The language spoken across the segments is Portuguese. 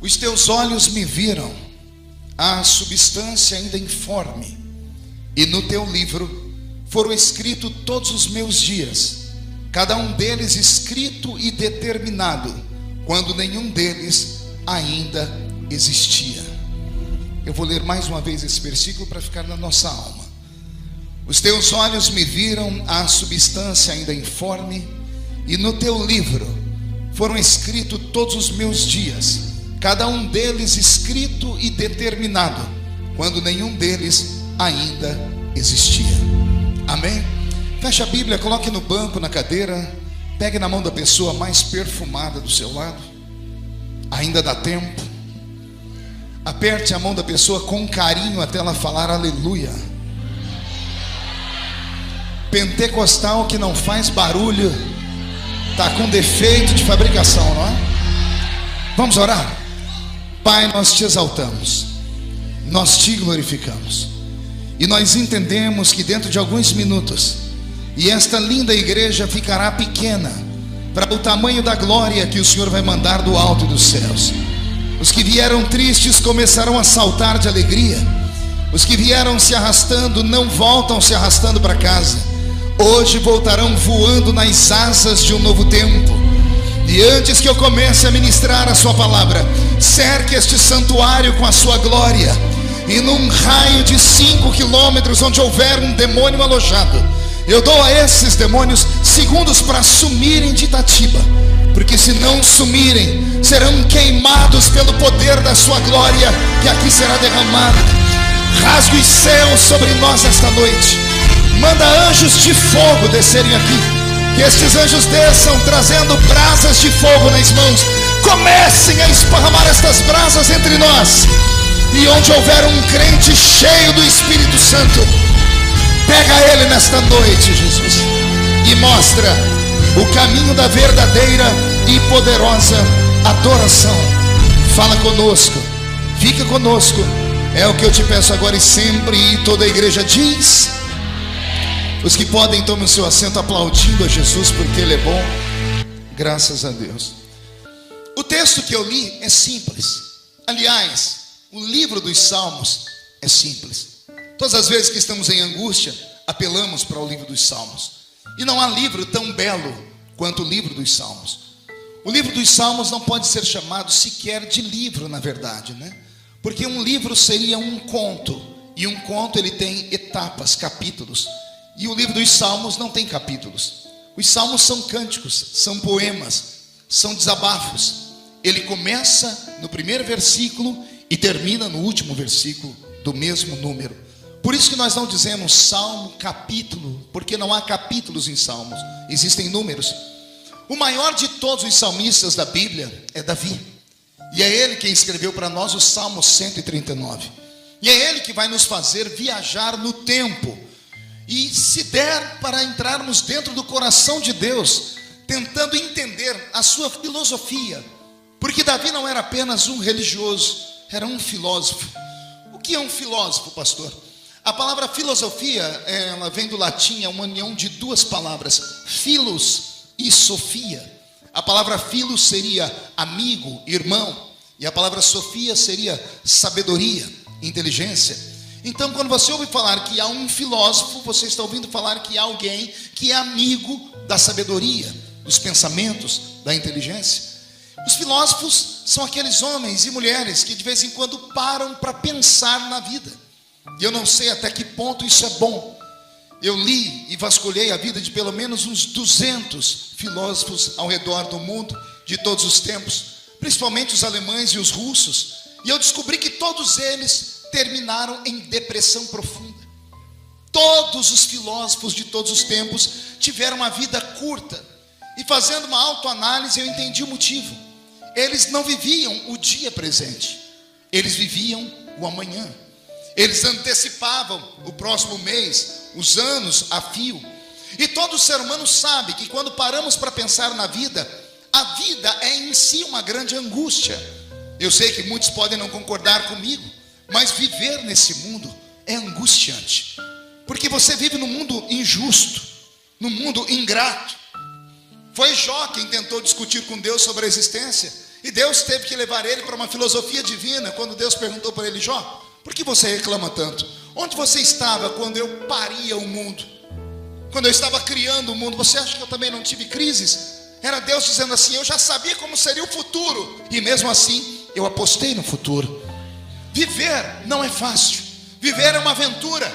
Os teus olhos me viram, a substância ainda informe, e no teu livro foram escritos todos os meus dias, cada um deles escrito e determinado, quando nenhum deles ainda existia. Eu vou ler mais uma vez esse versículo para ficar na nossa alma. Os teus olhos me viram, a substância ainda informe, e no teu livro foram escritos todos os meus dias, cada um deles escrito e determinado, quando nenhum deles ainda existia. Amém? Feche a Bíblia, coloque no banco, na cadeira, pegue na mão da pessoa mais perfumada do seu lado. Ainda dá tempo. Aperte a mão da pessoa com carinho até ela falar aleluia. Pentecostal que não faz barulho está com defeito de fabricação, não é? Vamos orar? Pai, nós te exaltamos, nós te glorificamos, e nós entendemos que dentro de alguns minutos, e esta linda igreja ficará pequena para o tamanho da glória que o Senhor vai mandar do alto dos céus. Os que vieram tristes começarão a saltar de alegria, os que vieram se arrastando não voltam se arrastando para casa, hoje voltarão voando nas asas de um novo tempo. E antes que eu comece a ministrar a sua palavra, cerque este santuário com a sua glória, e num raio de 5 quilômetros onde houver um demônio alojado, eu dou a esses demônios segundos para sumirem de Itatiba, porque se não sumirem, serão queimados pelo poder da sua glória, que aqui será derramada. Rasgue os céus sobre nós esta noite, manda anjos de fogo descerem aqui, que estes anjos desçam trazendo brasas de fogo nas mãos, comecem a esparramar estas brasas entre nós, e onde houver um crente cheio do Espírito Santo, pega ele nesta noite, Jesus, e mostra o caminho da verdadeira e poderosa adoração. Fala conosco, fica conosco, é o que eu te peço agora e sempre. E toda a igreja diz: os que podem, tomem o seu assento aplaudindo a Jesus, porque Ele é bom. Graças a Deus. O texto que eu li é simples. Aliás, o livro dos Salmos é simples. Todas as vezes que estamos em angústia, apelamos para o livro dos Salmos. E não há livro tão belo quanto o livro dos Salmos. O livro dos Salmos não pode ser chamado sequer de livro, na verdade, né? Porque um livro seria um conto, e um conto ele tem etapas, capítulos. E o livro dos Salmos não tem capítulos. Os Salmos são cânticos, são poemas, são desabafos. Ele começa no primeiro versículo e termina no último versículo do mesmo número. Por isso que nós não dizemos salmo, capítulo, porque não há capítulos em Salmos, existem números. O maior de todos os salmistas da Bíblia é Davi, e é ele quem escreveu para nós o Salmo 139. E é ele que vai nos fazer viajar no tempo, e se der para entrarmos dentro do coração de Deus, tentando entender a sua filosofia, porque Davi não era apenas um religioso, era um filósofo. O que é um filósofo, pastor? A palavra filosofia, ela vem do latim, é uma união de duas palavras, philos e sofia. A palavra philos seria amigo, irmão, e a palavra sofia seria sabedoria, inteligência. Então, quando você ouve falar que há um filósofo, você está ouvindo falar que há alguém que é amigo da sabedoria, dos pensamentos, da inteligência. Os filósofos são aqueles homens e mulheres que de vez em quando param para pensar na vida. E eu não sei até que ponto isso é bom. Eu li e vasculhei a vida de pelo menos uns 200 filósofos ao redor do mundo, de todos os tempos, principalmente os alemães e os russos, e eu descobri que todos eles terminaram em depressão profunda. Todos os filósofos de todos os tempos tiveram uma vida curta, e fazendo uma autoanálise eu entendi o motivo. Eles não viviam o dia presente, eles viviam o amanhã. Eles antecipavam o próximo mês, os anos a fio. E todo ser humano sabe que quando paramos para pensar na vida, a vida é em si uma grande angústia. Eu sei que muitos podem não concordar comigo, mas viver nesse mundo é angustiante, porque você vive num mundo injusto, num mundo ingrato. Foi Jó quem tentou discutir com Deus sobre a existência, E Deus teve que levar ele para uma filosofia divina. Quando Deus perguntou para ele: Jó, por que você reclama tanto? Onde você estava quando eu paria o mundo? Quando eu estava criando o mundo, você acha que eu também não tive crises? Era Deus dizendo assim: eu já sabia como seria o futuro, e mesmo assim eu apostei no futuro. Viver não é fácil. Viver é uma aventura.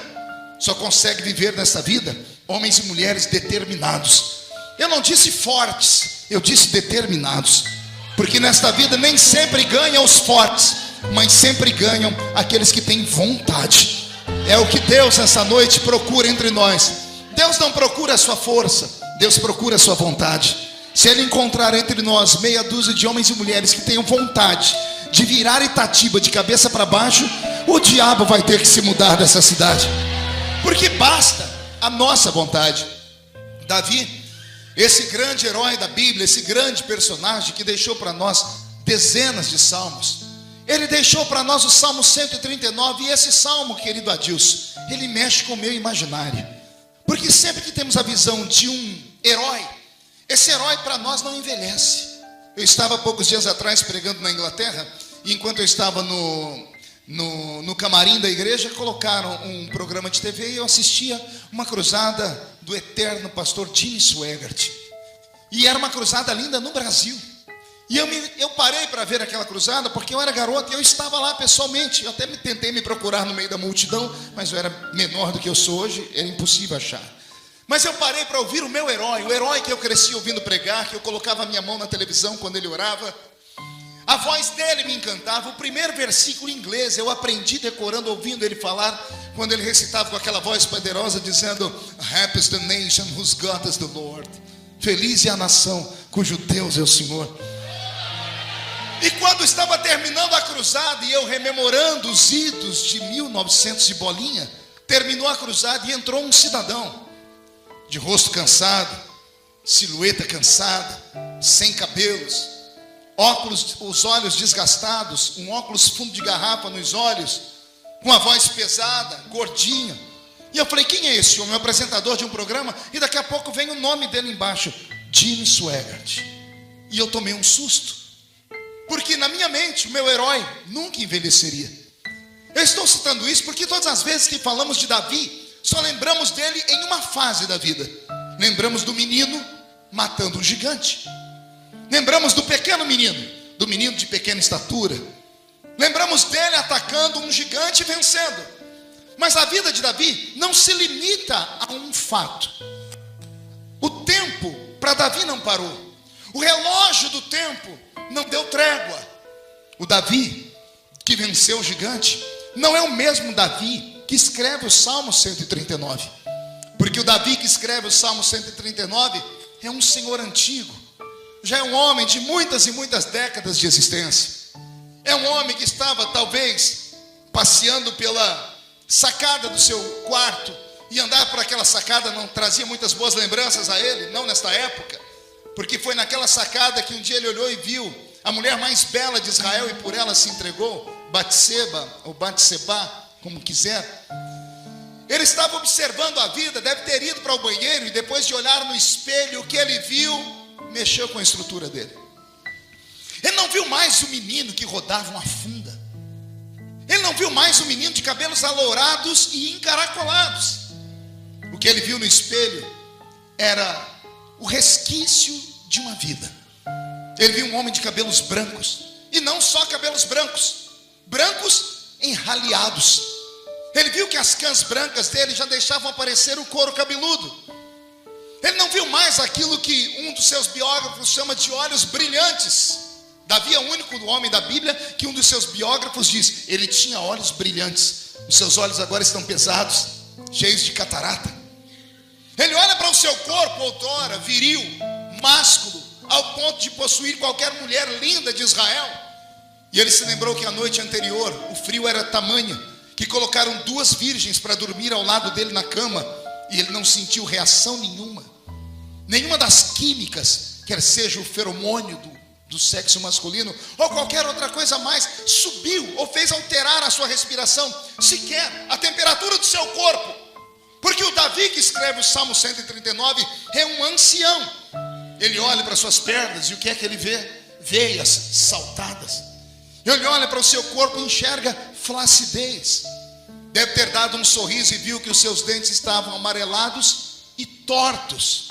Só consegue viver nessa vida homens e mulheres determinados. Eu não disse fortes, eu disse determinados. Porque nesta vida nem sempre ganham os fortes, mas sempre ganham aqueles que têm vontade. É o que Deus essa noite procura entre nós. Deus não procura a sua força, Deus procura a sua vontade. Se Ele encontrar entre nós meia dúzia de homens e mulheres que tenham vontade de virar Itatiba de cabeça para baixo, o diabo vai ter que se mudar dessa cidade. Porque basta a nossa vontade. Davi, esse grande herói da Bíblia, esse grande personagem que deixou para nós dezenas de salmos, ele deixou para nós o Salmo 139. E esse salmo, querido Adilson, ele mexe com o meu imaginário. Porque sempre que temos a visão de um herói, esse herói para nós não envelhece. Eu estava há poucos dias atrás pregando na Inglaterra, e enquanto eu estava no camarim da igreja, colocaram um programa de TV e eu assistia uma cruzada do eterno pastor Jimmy Swaggart. E era uma cruzada linda no Brasil. E eu parei para ver aquela cruzada porque eu era garoto e eu estava lá pessoalmente. Eu até tentei me procurar no meio da multidão, mas eu era menor do que eu sou hoje, era impossível achar. Mas eu parei para ouvir o meu herói, o herói que eu cresci ouvindo pregar, que eu colocava a minha mão na televisão quando ele orava. A voz dele me encantava. O primeiro versículo em inglês eu aprendi decorando, ouvindo ele falar, quando ele recitava com aquela voz poderosa, dizendo: Happy is the nation whose God is the Lord. Feliz é a nação cujo Deus é o Senhor. E quando estava terminando a cruzada e eu rememorando os idos de 1900 e bolinha, terminou a cruzada e entrou um cidadão de rosto cansado, silhueta cansada, sem cabelos, óculos, os olhos desgastados, um óculos fundo de garrafa nos olhos, com a voz pesada, gordinho. E eu falei: quem é esse homem? Um apresentador de um programa. E daqui a pouco vem o nome dele embaixo: Jimmy Swaggart. E eu tomei um susto, porque na minha mente o meu herói nunca envelheceria. Eu estou citando isso porque todas as vezes que falamos de Davi, só lembramos dele em uma fase da vida. Lembramos do menino matando um gigante. Lembramos do pequeno menino, do menino de pequena estatura. Lembramos dele atacando um gigante e vencendo. Mas a vida de Davi não se limita a um fato. O tempo para Davi não parou. O relógio do tempo não deu trégua. O Davi que venceu o gigante não é o mesmo Davi que escreve o Salmo 139. Porque o Davi que escreve o Salmo 139 é um senhor antigo. Já é um homem de muitas e muitas décadas de existência. É um homem que estava talvez passeando pela sacada do seu quarto, e andar por aquela sacada não trazia muitas boas lembranças a ele, não nesta época, porque foi naquela sacada que um dia ele olhou e viu a mulher mais bela de Israel e por ela se entregou, Batseba, ou Batseba, como quiser. Ele estava observando a vida, deve ter ido para o banheiro e depois de olhar no espelho, o que ele viu mexeu com a estrutura dele. Ele não viu mais o menino que rodava uma funda. Ele não viu mais o menino de cabelos alourados e encaracolados. O que ele viu no espelho era o resquício de uma vida. Ele viu um homem de cabelos brancos, e não só cabelos brancos, brancos enraleados. Ele viu que as cãs brancas dele já deixavam aparecer o couro cabeludo. Ele não viu mais aquilo que um dos seus biógrafos chama de olhos brilhantes. Davi é o único homem da Bíblia que um dos seus biógrafos diz: ele tinha olhos brilhantes. Os seus olhos agora estão pesados, cheios de catarata. Ele olha para o seu corpo outrora viril, másculo, ao ponto de possuir qualquer mulher linda de Israel. E ele se lembrou que a noite anterior o frio era tamanho que colocaram 2 virgens para dormir ao lado dele na cama, e ele não sentiu reação nenhuma das químicas, quer seja o feromônio do sexo masculino, ou qualquer outra coisa mais, subiu ou fez alterar a sua respiração, sequer a temperatura do seu corpo. Porque o Davi que escreve o Salmo 139 é um ancião. Ele olha para suas pernas e o que é que ele vê? veias saltadas. Ele olha para o seu corpo e enxerga flacidez. Deve ter dado um sorriso e viu que os seus dentes estavam amarelados e tortos.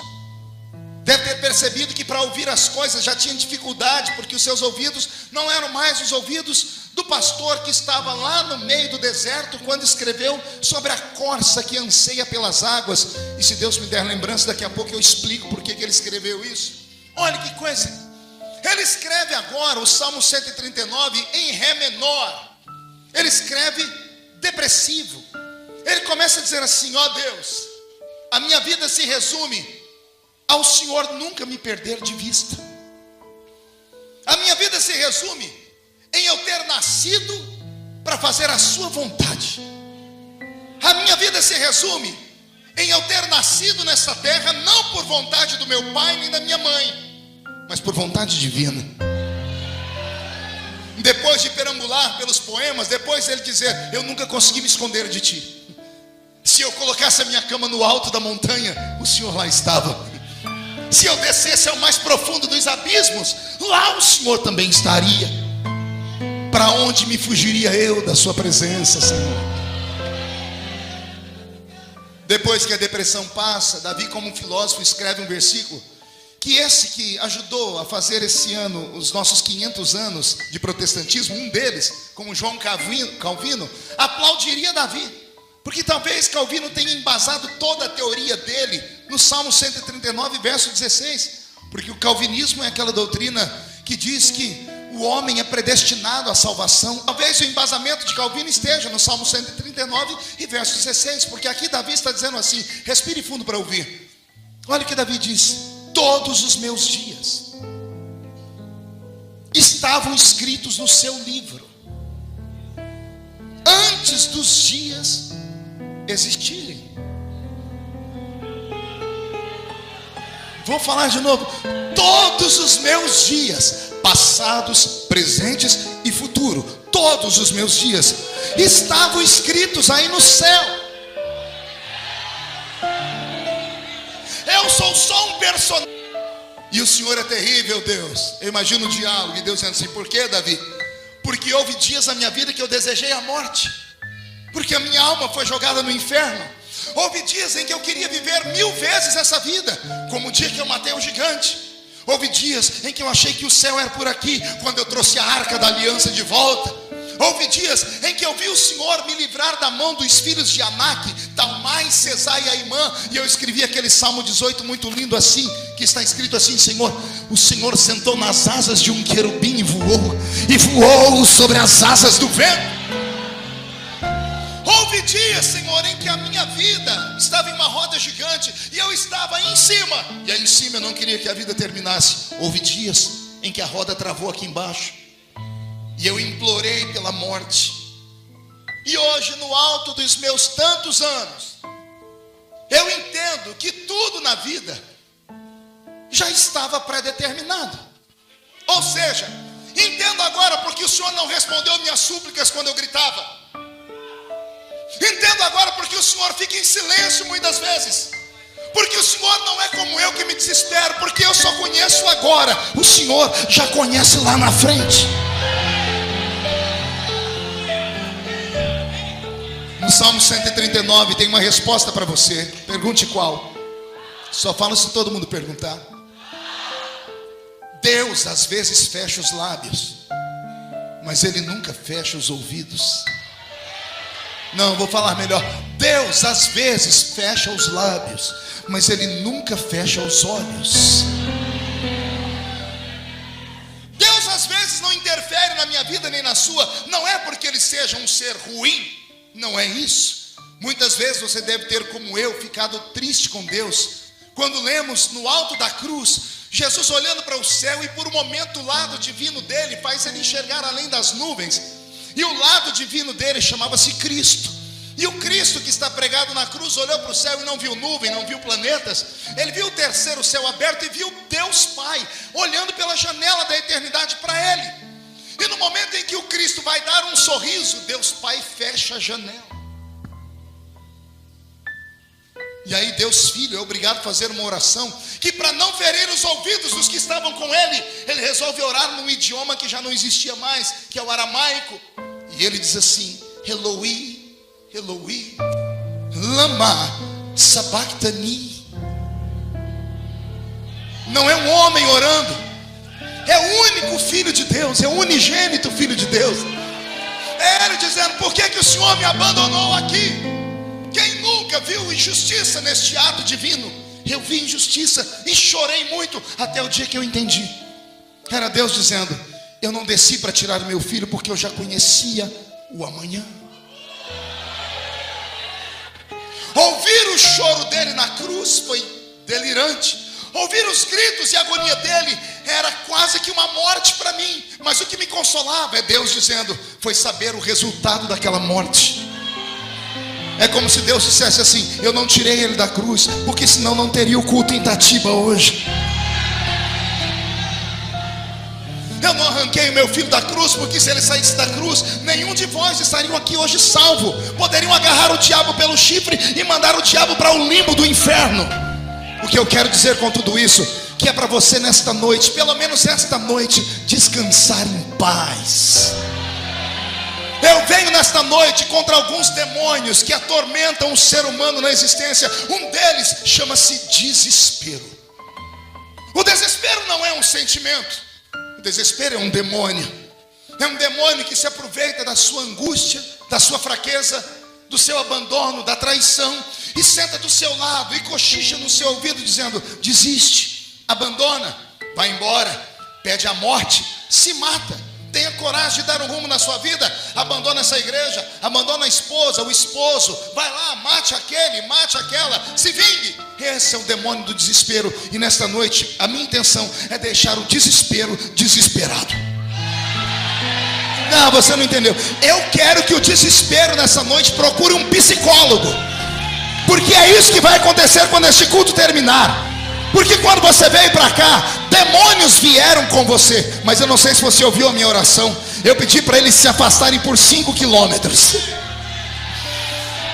Deve ter percebido que para ouvir as coisas já tinha dificuldade, porque os seus ouvidos não eram mais os ouvidos do pastor que estava lá no meio do deserto, quando escreveu sobre a corça que anseia pelas águas. E se Deus me der lembrança, daqui a pouco eu explico por que ele escreveu isso. Olha que coisa. Ele escreve agora o Salmo 139 em Ré menor. Ele escreve depressivo. Ele começa a dizer assim: ó Deus, a minha vida se resume ao Senhor nunca me perder de vista. A minha vida se resume em eu ter nascido para fazer a sua vontade. A minha vida se resume em eu ter nascido nessa terra não por vontade do meu pai nem da minha mãe, mas por vontade divina. Depois de perambular pelos poemas, depois ele dizer: eu nunca consegui me esconder de ti. Se eu colocasse a minha cama no alto da montanha, o Senhor lá estava. Se eu descesse ao mais profundo dos abismos, lá o Senhor também estaria. Para onde me fugiria eu da sua presença, Senhor? Depois que a depressão passa, Davi, como um filósofo, escreve um versículo que esse que ajudou a fazer esse ano os nossos 500 anos de protestantismo, um deles, como João Calvino, aplaudiria Davi. Porque talvez Calvino tenha embasado toda a teoria dele no Salmo 139, verso 16. Porque o calvinismo é aquela doutrina que diz que o homem é predestinado à salvação. Talvez o embasamento de Calvino esteja no Salmo 139 e verso 16. Porque aqui Davi está dizendo assim, respire fundo para ouvir. Olha o que Davi diz: todos os meus dias estavam escritos no seu livro, antes dos dias existirem. Vou falar de novo. Todos os meus dias, passados, presentes e futuro, todos os meus dias estavam escritos aí no céu. Eu sou só um personagem. E o Senhor é terrível, Deus. Eu imagino o diálogo e Deus dizendo assim: por que, Davi? Porque houve dias na minha vida que eu desejei a morte, porque a minha alma foi jogada no inferno. Houve dias em que eu queria viver 1000 vezes essa vida, como o dia que eu matei o gigante. Houve dias em que eu achei que o céu era por aqui, quando eu trouxe a arca da aliança de volta. Houve dias em que eu vi o Senhor me livrar da mão dos filhos de Anak, Talmai, Cesai e Aimã. E eu escrevi aquele Salmo 18 muito lindo assim, que está escrito assim: Senhor, o Senhor sentou nas asas de um querubim e voou sobre as asas do vento. Houve dias, Senhor, em que a minha vida estava em uma roda gigante e eu estava aí em cima, e aí em cima eu não queria que a vida terminasse. Houve dias em que a roda travou aqui embaixo e eu implorei pela morte. E hoje, no alto dos meus tantos anos, eu entendo que tudo na vida já estava predeterminado. Ou seja, entendo agora porque o Senhor não respondeu minhas súplicas quando eu gritava. Entendo agora porque o Senhor fica em silêncio muitas vezes. Porque o Senhor não é como eu que me desespero, porque eu só conheço agora. O Senhor já conhece lá na frente. No Salmo 139 tem uma resposta para você. Pergunte qual. Só falo se todo mundo perguntar. Deus às vezes fecha os lábios, mas Ele nunca fecha os ouvidos. Não, vou falar melhor. Deus às vezes fecha os lábios, mas Ele nunca fecha os olhos. Deus às vezes não interfere na minha vida nem na sua. Não é porque Ele seja um ser ruim, não é isso. Muitas vezes você deve ter, como eu, ficado triste com Deus quando lemos no alto da cruz Jesus olhando para o céu, e por um momento o lado divino dele faz ele enxergar além das nuvens. E o lado divino dele chamava-se Cristo. E o Cristo que está pregado na cruz olhou para o céu e não viu nuvem, não viu planetas. Ele viu o terceiro céu aberto e viu Deus Pai olhando pela janela da eternidade para ele. E no momento em que o Cristo vai dar um sorriso, Deus Pai fecha a janela. E aí Deus Filho é obrigado a fazer uma oração, que para não ferir os ouvidos dos que estavam com ele, ele resolve orar num idioma que já não existia mais, que é o aramaico. E ele diz assim: Eloi, Eloi, lama sabachthani. Não é um homem orando, é o único Filho de Deus, é o unigênito Filho de Deus. É ele dizendo: por que o Senhor me abandonou aqui? Quem nunca viu injustiça neste ato divino? Eu vi injustiça e chorei muito até o dia que eu entendi. Era Deus dizendo: eu não desci para tirar o meu filho, porque eu já conhecia o amanhã. Ouvir o choro dele na cruz foi delirante. Ouvir os gritos e a agonia dele era quase que uma morte para mim. Mas o que me consolava é Deus dizendo: foi saber o resultado daquela morte. É como se Deus dissesse assim: eu não tirei ele da cruz, porque senão não teria o culto em Itatiba hoje. Eu não arranquei o meu filho da cruz, porque se ele saísse da cruz, nenhum de vós estariam aqui hoje salvo. Poderiam agarrar o diabo pelo chifre e mandar o diabo para o limbo do inferno. O que eu quero dizer com tudo isso, que é para você nesta noite, pelo menos esta noite, descansar em paz. Eu venho nesta noite contra alguns demônios que atormentam o ser humano na existência. Um deles chama-se desespero. O desespero não é um sentimento, o desespero é um demônio. É um demônio que se aproveita da sua angústia, da sua fraqueza, do seu abandono, da traição, e senta do seu lado e cochicha no seu ouvido dizendo: desiste, abandona, vai embora, pede a morte, se mata. Tenha coragem de dar um rumo na sua vida. Abandona essa igreja, abandona a esposa, o esposo. Vai lá, mate aquele, mate aquela, se vingue. Esse é o demônio do desespero. E nesta noite a minha intenção é deixar o desespero desesperado. Não, você não entendeu. Eu quero que o desespero nessa noite procure um psicólogo, porque é isso que vai acontecer quando este culto terminar. Porque quando você veio para cá, demônios vieram com você. Mas eu não sei se você ouviu a minha oração. Eu pedi para eles se afastarem por 5 quilômetros.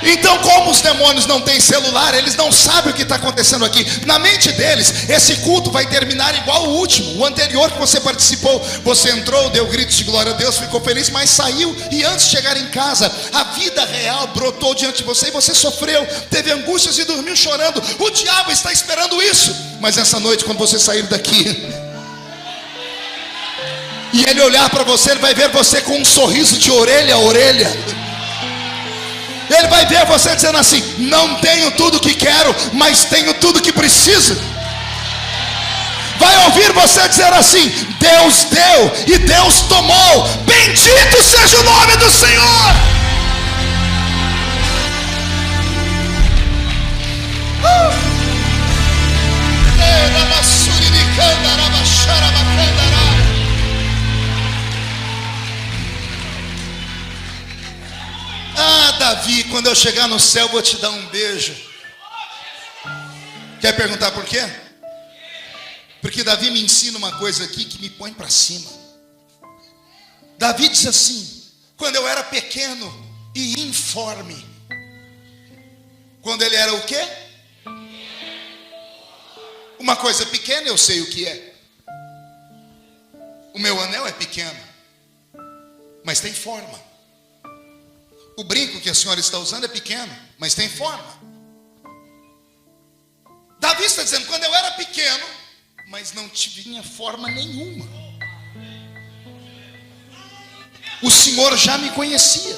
Então, como os demônios não têm celular, eles não sabem o que está acontecendo aqui. Na mente deles, esse culto vai terminar igual o último, o anterior que você participou. Você entrou, deu gritos de glória a Deus, ficou feliz, mas saiu. E antes de chegar em casa, a vida real brotou diante de você e você sofreu, teve angústias e dormiu chorando. O diabo está esperando isso. Mas essa noite, quando você sair daqui e ele olhar para você, ele vai ver você com um sorriso de orelha a orelha. Ele vai ver você dizendo assim: não tenho tudo que quero, mas tenho tudo que preciso. Vai ouvir você dizer assim: Deus deu e Deus tomou. Bendito seja o nome do Senhor. Ah, Davi, quando eu chegar no céu vou te dar um beijo. Quer perguntar por quê? Porque Davi me ensina uma coisa aqui que me põe para cima. Davi diz assim: quando eu era pequeno e informe. Quando ele era o quê? Uma coisa pequena eu sei o que é. O meu anel é pequeno, mas tem forma. O brinco que a senhora está usando é pequeno, mas tem forma. Davi está dizendo: quando eu era pequeno, mas não tinha forma nenhuma, o Senhor já me conhecia.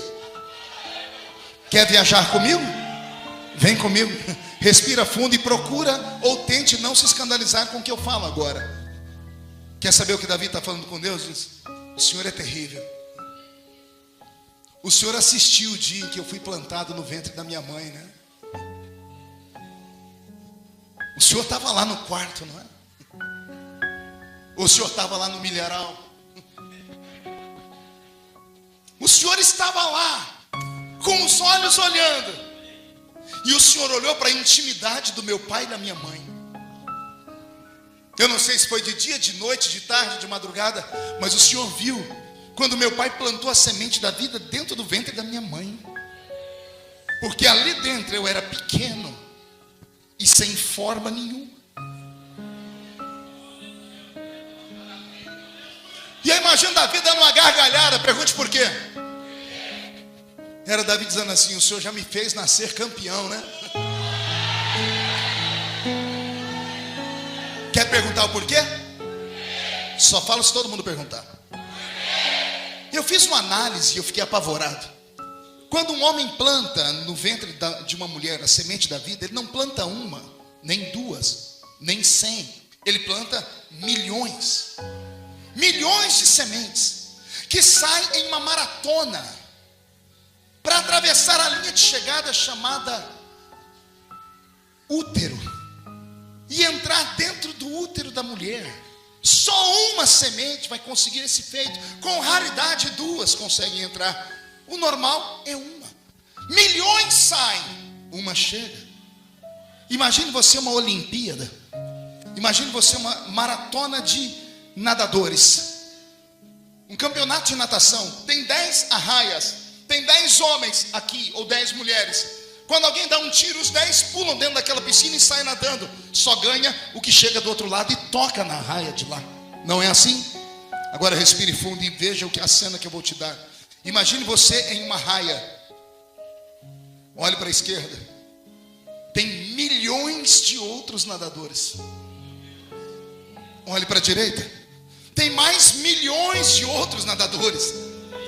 Quer viajar comigo? Vem comigo. Respira fundo e procura, ou tente não se escandalizar com o que eu falo agora. Quer saber o que Davi está falando com Deus? Diz: o Senhor é terrível. O Senhor assistiu o dia em que eu fui plantado no ventre da minha mãe, né? O Senhor estava lá no quarto, não é? O Senhor estava lá no milharal. O Senhor estava lá, com os olhos olhando. E o Senhor olhou para a intimidade do meu pai e da minha mãe. Eu não sei se foi de dia, de noite, de tarde, de madrugada, mas o Senhor viu quando meu pai plantou a semente da vida dentro do ventre da minha mãe. Porque ali dentro eu era pequeno, e sem forma nenhuma. E aí imagina Davi dando uma gargalhada. Pergunte por quê. Era Davi dizendo assim: o Senhor já me fez nascer campeão, né? Quer perguntar o porquê? Só falo se todo mundo perguntar. Eu fiz uma análise e eu fiquei apavorado. Quando um homem planta no ventre de uma mulher a semente da vida, ele não planta uma, nem duas, nem 100. Ele planta milhões. Milhões de sementes que saem em uma maratona para atravessar a linha de chegada chamada útero e entrar dentro do útero da mulher. Só uma semente vai conseguir esse feito. Com raridade, 2 conseguem entrar. O normal é uma. Milhões saem, uma chega. Imagine você uma Olimpíada. Imagine você uma maratona de nadadores. Um campeonato de natação. Tem 10 arraias. Tem 10 homens aqui, ou 10 mulheres. Quando alguém dá um tiro, os 10 pulam dentro daquela piscina e saem nadando. Só ganha o que chega do outro lado e toca na raia de lá. Não é assim? Agora respire fundo e veja a cena que eu vou te dar. Imagine você em uma raia. Olhe para a esquerda. Tem milhões de outros nadadores. Olhe para a direita. Tem mais milhões de outros nadadores.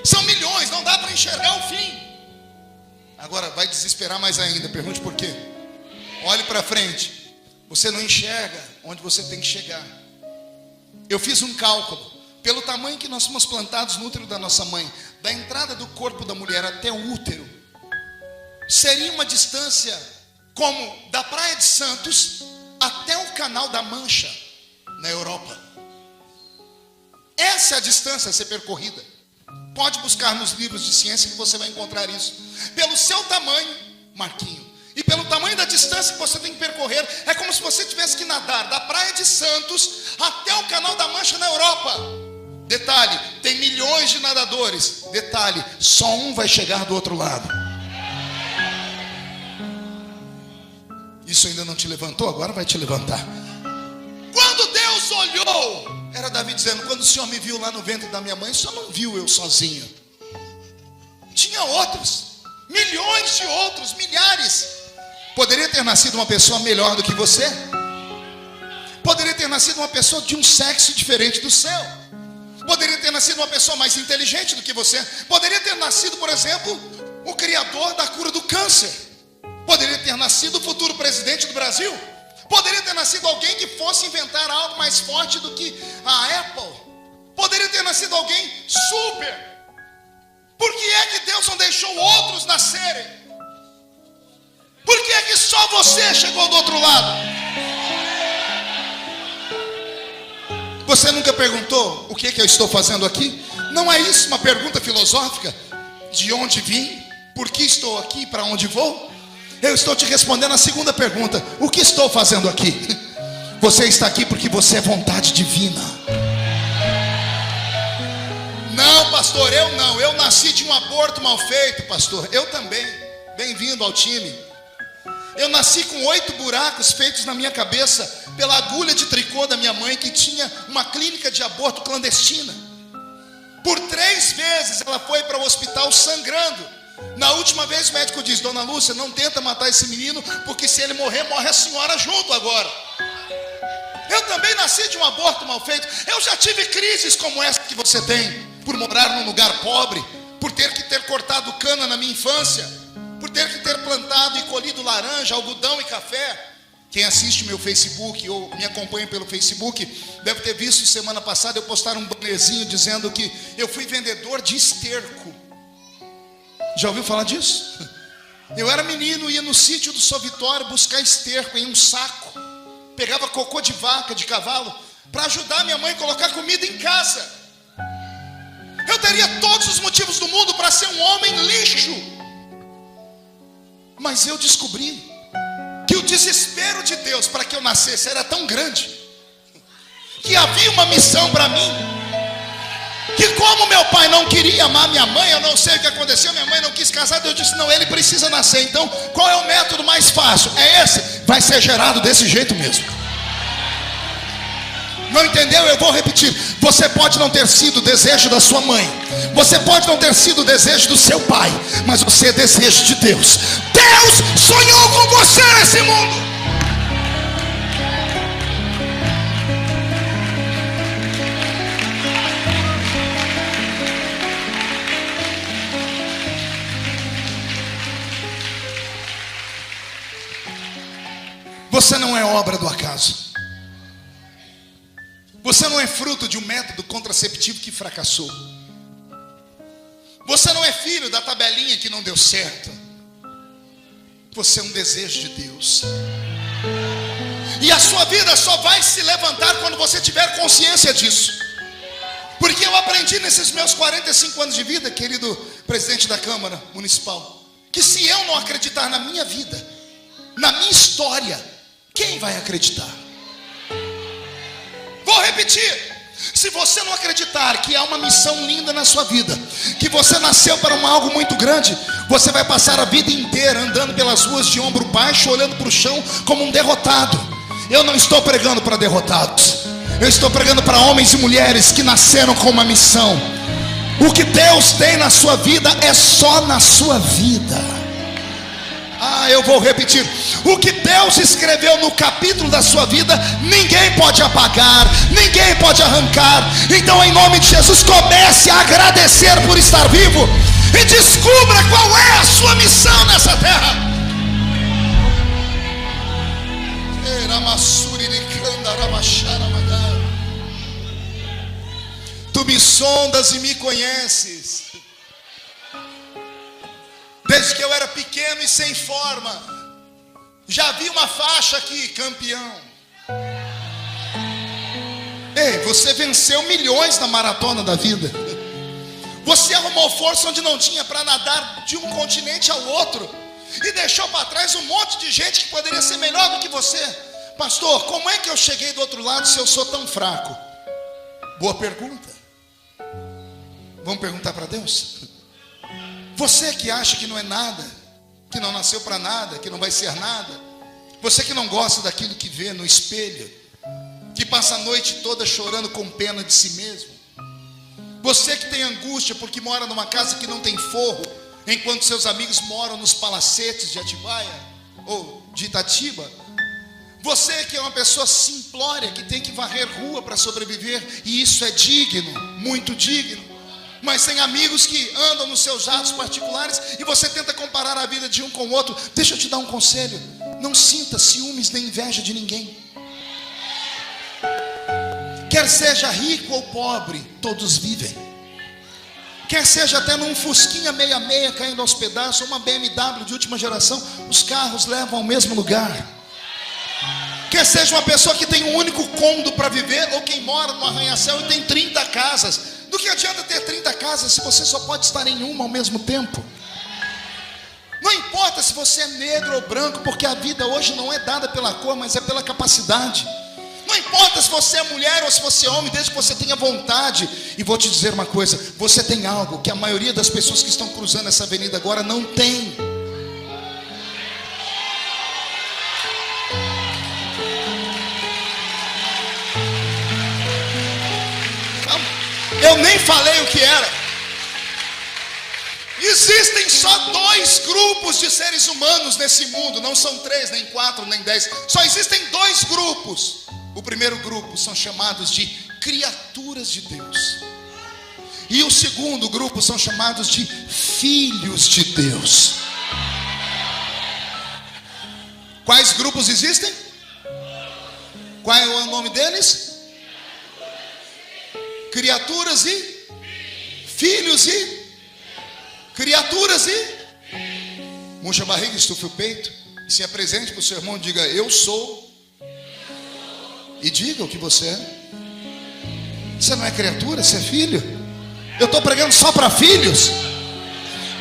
São milhões, não dá para enxergar o fim. Agora vai desesperar mais ainda. Pergunte por quê. Olhe para frente. Você não enxerga onde você tem que chegar. Eu fiz um cálculo. Pelo tamanho que nós fomos plantados no útero da nossa mãe, da entrada do corpo da mulher até o útero, seria uma distância como da Praia de Santos até o Canal da Mancha, na Europa. Essa é a distância a ser percorrida. Pode buscar nos livros de ciência que você vai encontrar isso. Pelo seu tamanho, Marquinho, e pelo tamanho da distância que você tem que percorrer, é como se você tivesse que nadar da Praia de Santos até o Canal da Mancha na Europa. Detalhe, tem milhões de nadadores. Detalhe, só um vai chegar do outro lado. Isso ainda não te levantou? Agora vai te levantar. Quando Deus olhou, era Davi dizendo: quando o Senhor me viu lá no ventre da minha mãe, o Senhor não viu eu sozinho. Tinha outros, milhões de outros, milhares. Poderia ter nascido uma pessoa melhor do que você. Poderia ter nascido uma pessoa de um sexo diferente do seu. Poderia ter nascido uma pessoa mais inteligente do que você. Poderia ter nascido, por exemplo, o criador da cura do câncer. Poderia ter nascido o futuro presidente do Brasil. Poderia ter nascido alguém que fosse inventar algo mais forte do que a Apple. Poderia ter nascido alguém super. Por que é que Deus não deixou outros nascerem? Por que é que só você chegou do outro lado? Você nunca perguntou o que é que eu estou fazendo aqui? Não é isso uma pergunta filosófica? De onde vim? Por que estou aqui? Para onde vou? Eu estou te respondendo a segunda pergunta: o que estou fazendo aqui? Você está aqui porque você é vontade divina. Não, pastor, eu não. Eu nasci de um aborto mal feito, pastor. Eu também. Bem-vindo ao time. Eu nasci com 8 buracos feitos na minha cabeça pela agulha de tricô da minha mãe, que tinha uma clínica de aborto clandestina. Por 3 vezes ela foi para o hospital sangrando. Na última vez o médico disse: dona Lúcia, não tenta matar esse menino, porque se ele morrer, morre a senhora junto agora. Eu também nasci de um aborto mal feito. Eu já tive crises como essa que você tem, por morar num lugar pobre, por ter que ter cortado cana na minha infância, por ter que ter plantado e colhido laranja, algodão e café. Quem assiste meu Facebook ou me acompanha pelo Facebook deve ter visto semana passada eu postar um bannerzinho dizendo que eu fui vendedor de esterco. Já ouviu falar disso? Eu era menino, ia no sítio do São Vitório buscar esterco em um saco. Pegava cocô de vaca, de cavalo, para ajudar minha mãe a colocar comida em casa. Eu teria todos os motivos do mundo para ser um homem lixo. Mas eu descobri que o desespero de Deus para que eu nascesse era tão grande, que havia uma missão para mim, que como meu pai não queria amar minha mãe, eu não sei o que aconteceu, minha mãe não quis casar, Deus disse, não, ele precisa nascer. Então, qual é o método mais fácil? É esse, vai ser gerado desse jeito mesmo. Não entendeu? Eu vou repetir. Você pode não ter sido o desejo da sua mãe, você pode não ter sido o desejo do seu pai, mas você é desejo de Deus. Deus sonhou com você nesse mundo. Você não é obra do acaso. Você não é fruto de um método contraceptivo que fracassou. Você não é filho da tabelinha que não deu certo. Você é um desejo de Deus. E a sua vida só vai se levantar quando você tiver consciência disso. Porque eu aprendi nesses meus 45 anos de vida, querido presidente da Câmara Municipal, que se eu não acreditar na minha vida, na minha história, quem vai acreditar? Vou repetir. Se você não acreditar que há uma missão linda na sua vida, que você nasceu para algo muito grande, você vai passar a vida inteira andando pelas ruas de ombro baixo, olhando para o chão como um derrotado. Eu não estou pregando para derrotados, eu estou pregando para homens e mulheres que nasceram com uma missão. O que Deus tem na sua vida é só na sua vida. Eu vou repetir. O que Deus escreveu no capítulo da sua vida, ninguém pode apagar, ninguém pode arrancar. Então, em nome de Jesus, comece a agradecer por estar vivo e descubra qual é a sua missão nessa terra. Tu me sondas e me conheces. Desde que eu era pequeno e sem forma, já vi uma faixa aqui, campeão. Ei, você venceu milhões na maratona da vida. Você arrumou força onde não tinha para nadar de um continente ao outro, e deixou para trás um monte de gente que poderia ser melhor do que você. Pastor, como é que eu cheguei do outro lado se eu sou tão fraco? Boa pergunta. Vamos perguntar para Deus? Você que acha que não é nada, que não nasceu para nada, que não vai ser nada, você que não gosta daquilo que vê no espelho, que passa a noite toda chorando com pena de si mesmo, você que tem angústia porque mora numa casa que não tem forro, enquanto seus amigos moram nos palacetes de Atibaia ou de Itatiba, você que é uma pessoa simplória, que tem que varrer rua para sobreviver, e isso é digno, muito digno, mas tem amigos que andam nos seus jatos particulares, e você tenta comparar a vida de um com o outro. Deixa eu te dar um conselho: não sinta ciúmes nem inveja de ninguém. Quer seja rico ou pobre, todos vivem. Quer seja até num Fusquinha 66 caindo aos pedaços, ou uma BMW de última geração, os carros levam ao mesmo lugar. Quer seja uma pessoa que tem um único cômodo para viver, ou quem mora no arranha-céu e tem 30 casas. Do que adianta ter 30 casas se você só pode estar em uma ao mesmo tempo? Não importa se você é negro ou branco, porque a vida hoje não é dada pela cor, mas é pela capacidade. Não importa se você é mulher ou se você é homem, desde que você tenha vontade. E vou te dizer uma coisa: você tem algo que a maioria das pessoas que estão cruzando essa avenida agora não tem. Eu nem falei o que era. Existem só 2 grupos de seres humanos nesse mundo. Não são 3, nem 4, nem 10. Só existem 2 grupos. O primeiro grupo são chamados de criaturas de Deus, e o segundo grupo são chamados de filhos de Deus. Quais grupos existem? Qual é o nome deles? Criaturas e filhos e criaturas e murcha a barriga, estufe o peito e se apresente para o seu irmão e diga: eu sou. E diga o que você é. Você não é criatura, você é filho. Eu estou pregando só para filhos.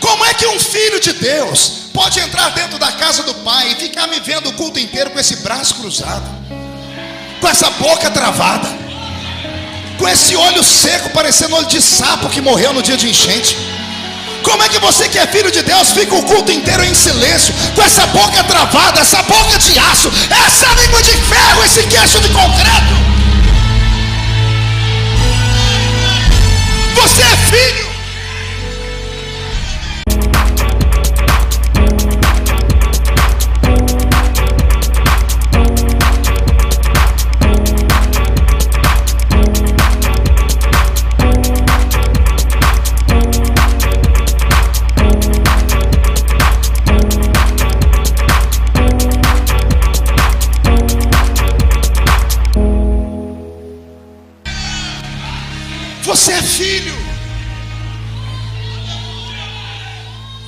Como é que um filho de Deus pode entrar dentro da casa do pai e ficar me vendo o culto inteiro com esse braço cruzado, com essa boca travada, com esse olho seco parecendo olho de sapo que morreu no dia de enchente? Como é que você que é filho de Deus fica o culto inteiro em silêncio, com essa boca travada, essa boca de aço, essa língua de ferro, esse queixo de concreto? Você é filho. Você é filho.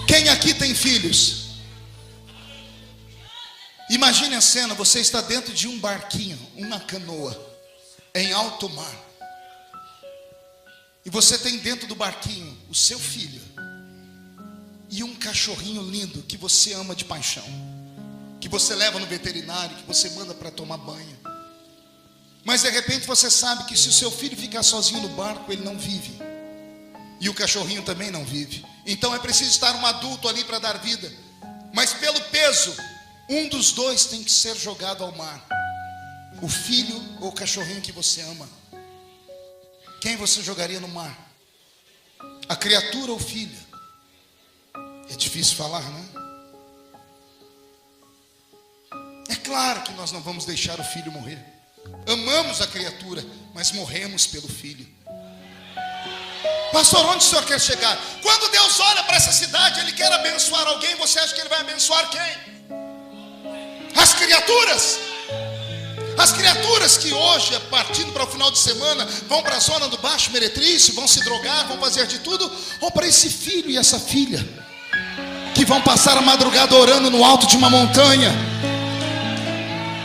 Quem aqui tem filhos? Imagine a cena, você está dentro de um barquinho, uma canoa, em alto mar. E você tem dentro do barquinho o seu filho e um cachorrinho lindo que você ama de paixão, que você leva no veterinário, que você manda para tomar banho. Mas de repente você sabe que se o seu filho ficar sozinho no barco, ele não vive. E o cachorrinho também não vive. Então é preciso estar um adulto ali para dar vida. Mas pelo peso, um dos dois tem que ser jogado ao mar. O filho ou o cachorrinho que você ama. Quem você jogaria no mar? A criatura ou o filho? É difícil falar, né? É claro que nós não vamos deixar o filho morrer. Amamos a criatura, mas morremos pelo filho. Pastor, onde o senhor quer chegar? Quando Deus olha para essa cidade, Ele quer abençoar alguém. Você acha que Ele vai abençoar quem? As criaturas. As criaturas que hoje, partindo para o final de semana, vão para a zona do Baixo Meretrício, vão se drogar, vão fazer de tudo. Ou para esse filho e essa filha, que vão passar a madrugada orando no alto de uma montanha.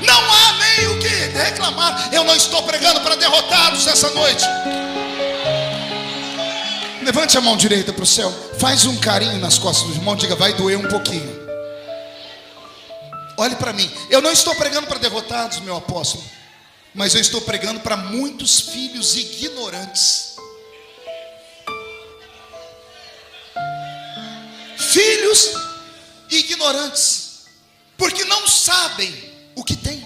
Não há nem o que reclamar. Eu não estou pregando para derrotados essa noite. Levante a mão direita para o céu. Faz um carinho nas costas do irmão. Diga, vai doer um pouquinho. Olhe para mim. Eu não estou pregando para derrotados, meu apóstolo, mas eu estou pregando para muitos filhos ignorantes. Filhos ignorantes, porque não sabem o que tem.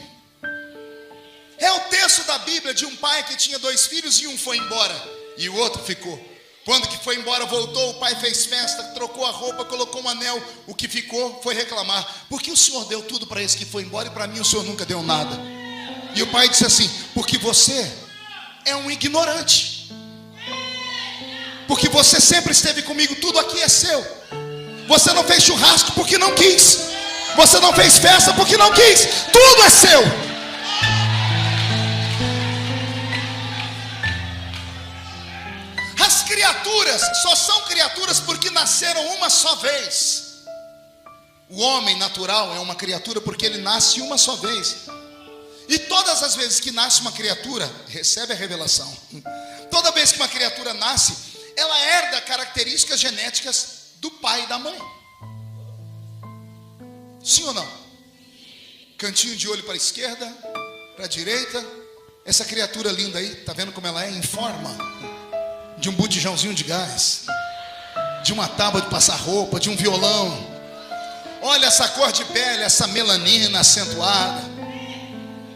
É o texto da Bíblia de um pai que tinha 2 filhos e um foi embora e o outro ficou. Quando que foi embora, voltou, o pai fez festa, trocou a roupa, colocou um anel. O que ficou foi reclamar: porque o senhor deu tudo para esse que foi embora e para mim o senhor nunca deu nada? E o pai disse assim: porque você é um ignorante, porque você sempre esteve comigo, tudo aqui é seu. Você não fez churrasco porque não quis, você não fez festa porque não quis, tudo é seu. As criaturas só são criaturas porque nasceram uma só vez. O homem natural é uma criatura porque ele nasce uma só vez. E todas as vezes que nasce uma criatura, recebe a revelação. Toda vez que uma criatura nasce, ela herda características genéticas do pai e da mãe. Sim ou não? Cantinho de olho para a esquerda, para a direita. Essa criatura linda aí, tá vendo como ela é? Em forma de um botijãozinho de gás, de uma tábua de passar roupa, de um violão. Olha essa cor de pele, essa melanina acentuada.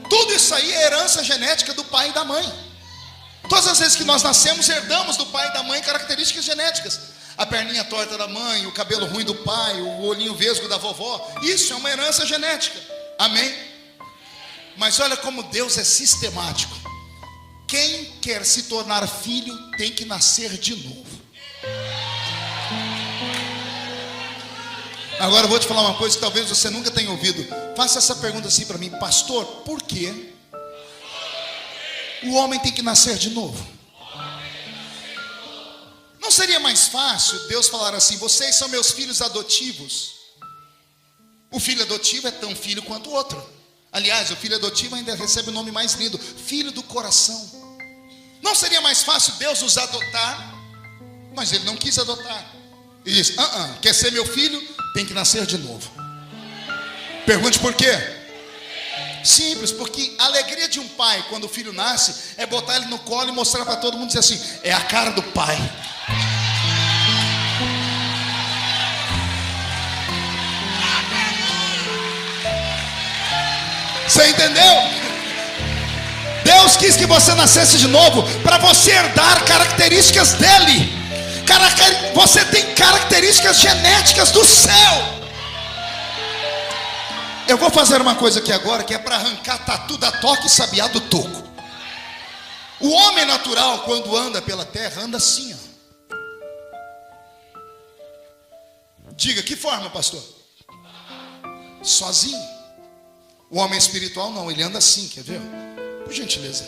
Tudo isso aí é herança genética do pai e da mãe. Todas as vezes que nós nascemos, herdamos do pai e da mãe características genéticas. A perninha torta da mãe, o cabelo ruim do pai, o olhinho vesgo da vovó. Isso é uma herança genética. Amém? Mas olha como Deus é sistemático. Quem quer se tornar filho tem que nascer de novo. Agora eu vou te falar uma coisa que talvez você nunca tenha ouvido. Faça essa pergunta assim para mim: pastor, por que o homem tem que nascer de novo? Não seria mais fácil Deus falar assim: vocês são meus filhos adotivos? O filho adotivo é tão filho quanto o outro. Aliás, o filho adotivo ainda recebe o nome mais lindo: filho do coração. Não seria mais fácil Deus nos adotar? Mas Ele não quis adotar. Ele disse: quer ser meu filho? Tem que nascer de novo. Pergunte por quê? Simples, porque a alegria de um pai quando o filho nasce é botar ele no colo e mostrar para todo mundo, dizer assim: é a cara do pai. Você entendeu? Deus quis que você nascesse de novo para você herdar características dele. Você tem características genéticas do céu. Eu vou fazer uma coisa aqui agora, que é para arrancar tatu da toca e sabiá do toco. O homem natural, quando anda pela terra, anda assim, ó. Diga, que forma, pastor? Sozinho. O homem espiritual não, ele anda assim, quer ver? Por gentileza,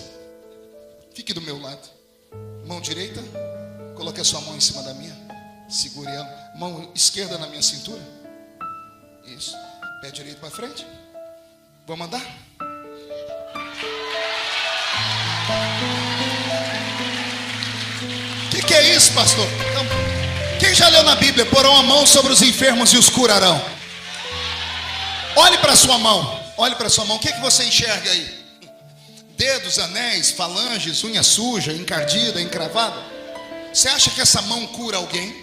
fique do meu lado. Mão direita, coloque a sua mão em cima da minha, segure ela. Mão esquerda na minha cintura. Isso. Pé direito para frente. Vamos andar? Que é isso, pastor? Então, quem já leu na Bíblia: porão a mão sobre os enfermos e os curarão? Olhe para a sua mão. Olhe para a sua mão. O que você enxerga aí? Dedos, anéis, falanges, unha suja, encardida, encravada. Você acha que essa mão cura alguém?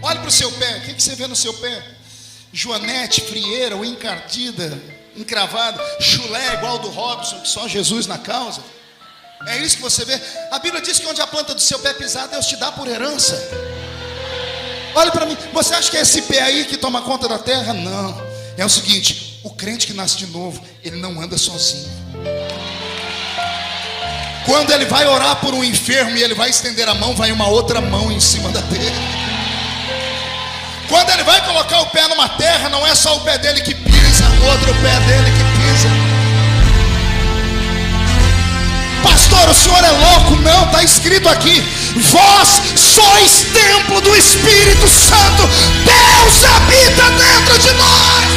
Olhe para o seu pé. O que você vê no seu pé? Joanete, frieira, ou encardida, encravada, chulé igual do Robson, que só Jesus na causa. É isso que você vê. A Bíblia diz que onde a planta do seu pé pisar, Deus te dá por herança. Olha para mim. Você acha que é esse pé aí que toma conta da terra? Não. É o seguinte: o crente que nasce de novo, ele não anda sozinho. Quando ele vai orar por um enfermo e ele vai estender a mão, vai uma outra mão em cima da dele. Quando ele vai colocar o pé numa terra, não é só o pé dele que pisa, o outro pé dele que pisa. Pastor, o senhor é louco? Não, está escrito aqui: vós sois templo do Espírito Santo. Deus habita dentro de nós.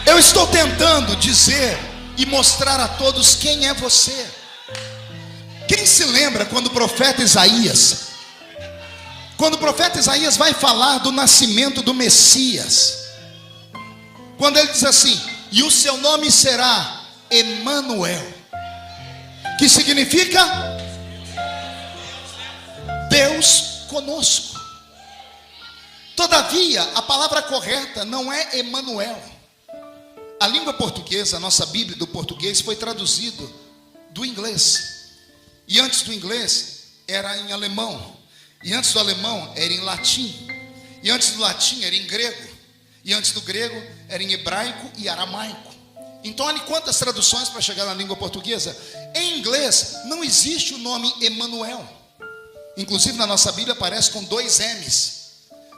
Eu estou tentando dizer e mostrar a todos quem é você. Quem se lembra quando o profeta Isaías vai falar do nascimento do Messias, quando ele diz assim: e o seu nome será Emanuel, que significa Deus conosco. Todavia, a palavra correta não é Emanuel. A língua portuguesa, a nossa Bíblia do português, foi traduzido do inglês. E antes do inglês era em alemão. E antes do alemão era em latim. E antes do latim era em grego. E antes do grego era em hebraico e aramaico. Então olha quantas traduções para chegar na língua portuguesa. Em inglês não existe o nome Emanuel. Inclusive na nossa Bíblia aparece com 2 M's.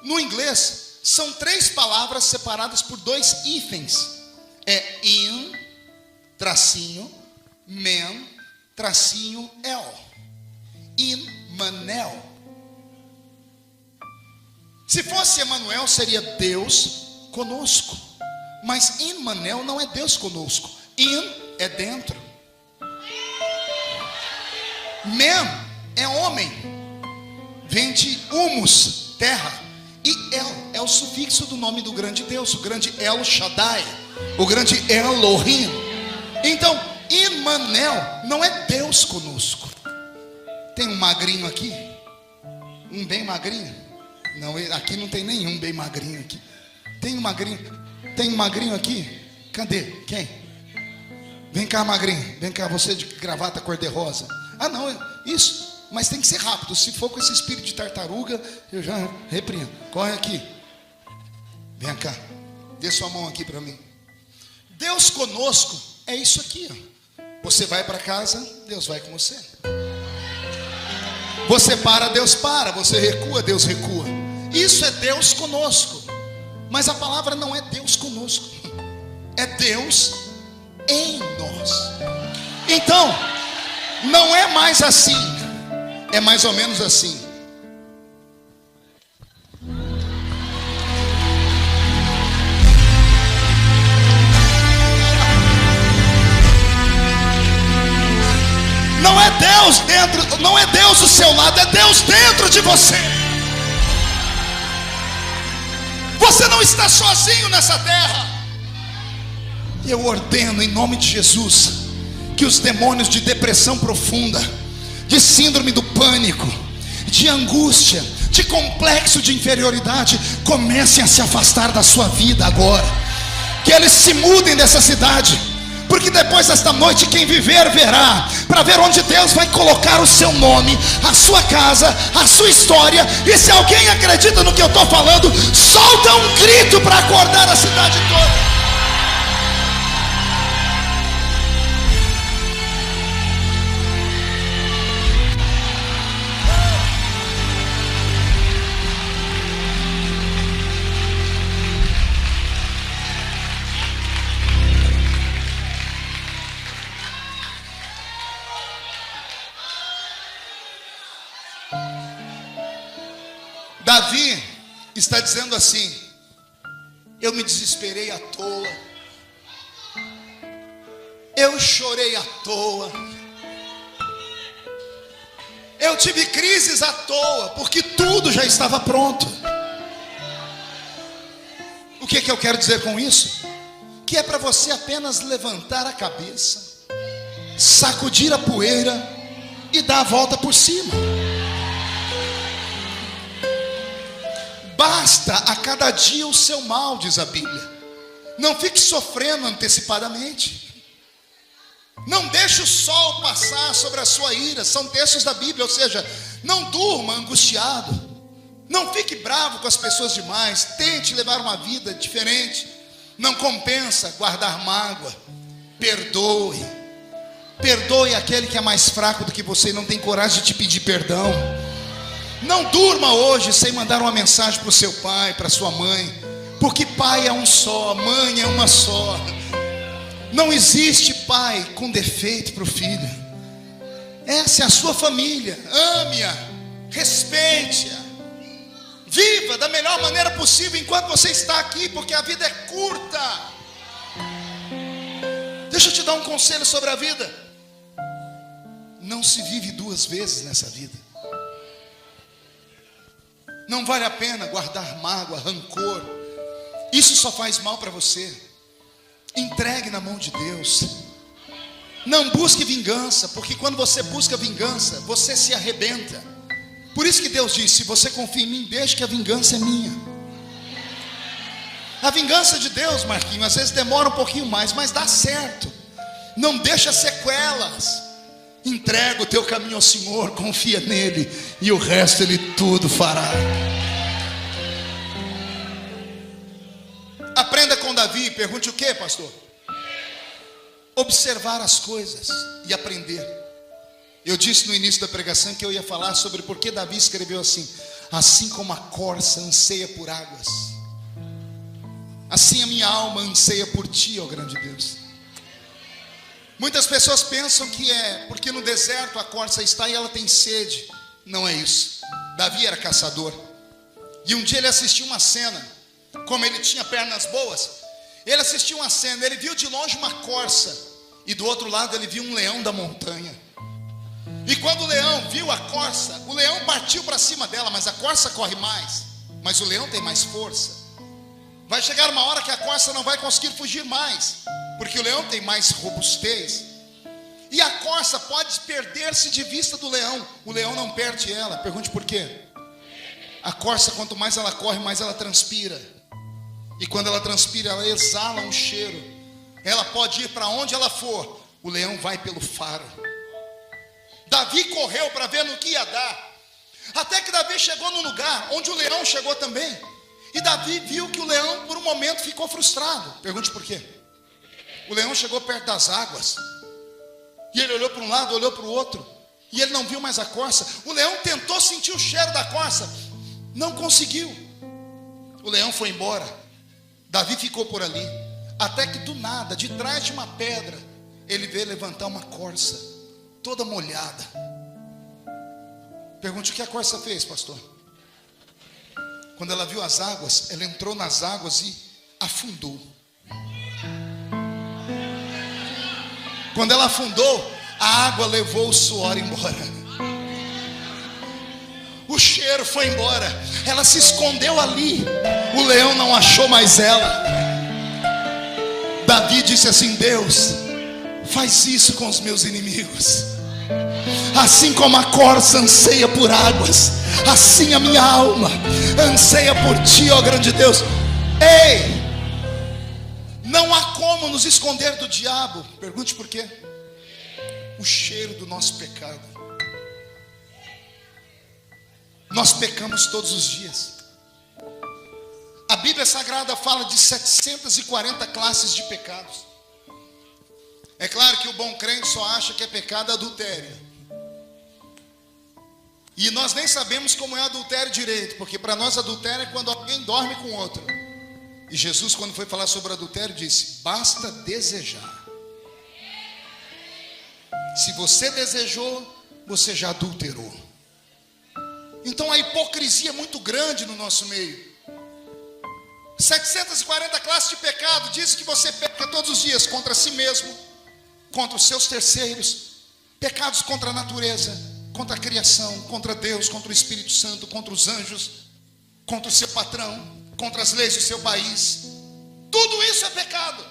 No inglês são 3 palavras separadas por 2 hífens. É in, tracinho, men, tracinho, el. Immanuel. Se fosse Emanuel, seria Deus conosco. Mas Immanuel não é Deus conosco. In é dentro. Men é homem. Vem de humus, terra. E El é o sufixo do nome do grande Deus, o grande El Shaddai, o grande Elohim. Então, Immanuel não é Deus conosco. Tem um magrinho aqui? Um bem magrinho? Não, aqui não tem nenhum bem magrinho aqui. Tem um magrinho? Tem um magrinho aqui? Cadê? Quem? Vem cá, magrinho. Vem cá, você de gravata cor-de-rosa. Ah, não, isso. Mas tem que ser rápido. Se for com esse espírito de tartaruga, eu já repreendo. Corre aqui. Vem cá. Dê sua mão aqui para mim. Deus conosco é isso aqui, ó. Você vai para casa, Deus vai com você. Você para, Deus para. Você recua, Deus recua. Isso é Deus conosco. Mas a palavra não é Deus conosco. É Deus em nós. Então, não é mais assim. É mais ou menos assim. Deus dentro, não é Deus do seu lado, é Deus dentro de você. Você não está sozinho nessa terra. Eu ordeno em nome de Jesus que os demônios de depressão profunda, de síndrome do pânico, de angústia, de complexo de inferioridade comecem a se afastar da sua vida agora. Que eles se mudem dessa cidade, porque depois desta noite quem viver verá, para ver onde Deus vai colocar o seu nome, a sua casa, a sua história. E se alguém acredita no que eu estou falando, solta um grito para acordar a cidade toda. Davi está dizendo assim: eu me desesperei à toa, eu chorei à toa, eu tive crises à toa, porque tudo já estava pronto. O que eu quero dizer com isso? Que é para você apenas levantar a cabeça, sacudir a poeira e dar a volta por cima. Basta a cada dia o seu mal, diz a Bíblia. Não fique sofrendo antecipadamente. Não deixe o sol passar sobre a sua ira. São textos da Bíblia, ou seja, não durma angustiado. Não fique bravo com as pessoas demais. Tente levar uma vida diferente. Não compensa guardar mágoa. Perdoe. Perdoe aquele que é mais fraco do que você e não tem coragem de te pedir perdão. Não durma hoje sem mandar uma mensagem para o seu pai, para a sua mãe, porque pai é um só, mãe é uma só. Não existe pai com defeito para o filho. Essa é a sua família. Ame-a, respeite-a, viva da melhor maneira possível enquanto você está aqui, porque a vida é curta. Deixa eu te dar um conselho sobre a vida: não se vive duas vezes nessa vida. Não vale a pena guardar mágoa, rancor. Isso só faz mal para você. Entregue na mão de Deus. Não busque vingança, porque quando você busca vingança, você se arrebenta. Por isso que Deus disse: se você confia em mim, deixe que a vingança é minha. A vingança de Deus, Marquinhos, às vezes demora um pouquinho mais, mas dá certo. Não deixa sequelas. Entrega o teu caminho ao Senhor, confia nele, e o resto ele tudo fará. Aprenda com Davi. Pergunte o que, pastor? Observar as coisas e aprender. Eu disse no início da pregação que eu ia falar sobre por que Davi escreveu assim: assim como a corça anseia por águas, assim a minha alma anseia por ti, ó grande Deus. Muitas pessoas pensam que é porque no deserto a corça está e ela tem sede. Não é isso. Davi era caçador. E um dia ele assistiu uma cena. Como ele tinha pernas boas, ele assistiu uma cena. Ele viu de longe uma corça, e do outro lado ele viu um leão da montanha. E quando o leão viu a corça, o leão partiu para cima dela. Mas a corça corre mais, mas o leão tem mais força. Vai chegar uma hora que a corça não vai conseguir fugir mais, porque o leão tem mais robustez. E a corça pode perder-se de vista do leão. O leão não perde ela. Pergunte por quê? A corça, quanto mais ela corre, mais ela transpira. E quando ela transpira, ela exala um cheiro. Ela pode ir para onde ela for. O leão vai pelo faro. Davi correu para ver no que ia dar. Até que Davi chegou num lugar onde o leão chegou também. E Davi viu que o leão por um momento ficou frustrado. Pergunte por quê? O leão chegou perto das águas, e ele olhou para um lado, olhou para o outro, e ele não viu mais a corça. O leão tentou sentir o cheiro da corça, não conseguiu. O leão foi embora. Davi ficou por ali, até que do nada, de trás de uma pedra, ele veio levantar uma corça, toda molhada. Pergunte o que a corça fez, pastor? Quando ela viu as águas, ela entrou nas águas e afundou. Quando ela afundou, A água levou o suor embora. O cheiro foi embora. Ela se escondeu ali. O leão não achou mais ela. Davi disse assim: Deus, faz isso com os meus inimigos. Assim como a corça anseia por águas, assim a minha alma anseia por ti, ó grande Deus. Ei, não há como nos esconder do diabo. Pergunte por quê? O cheiro do nosso pecado. Nós pecamos todos os dias. A Bíblia Sagrada fala de 740 classes de pecados. É claro que o bom crente só acha que é pecado adultério. E nós nem sabemos como é adultério direito, porque para nós adultério é quando alguém dorme com outro. E Jesus, quando foi falar sobre adultério, disse: basta desejar. Se você desejou, você já adulterou. Então a hipocrisia é muito grande no nosso meio. 740 classes de pecado. Diz que você peca todos os dias contra si mesmo, contra os seus terceiros, pecados contra a natureza, contra a criação, contra Deus, contra o Espírito Santo, contra os anjos, contra o seu patrão, contra as leis do seu país. Tudo isso é pecado.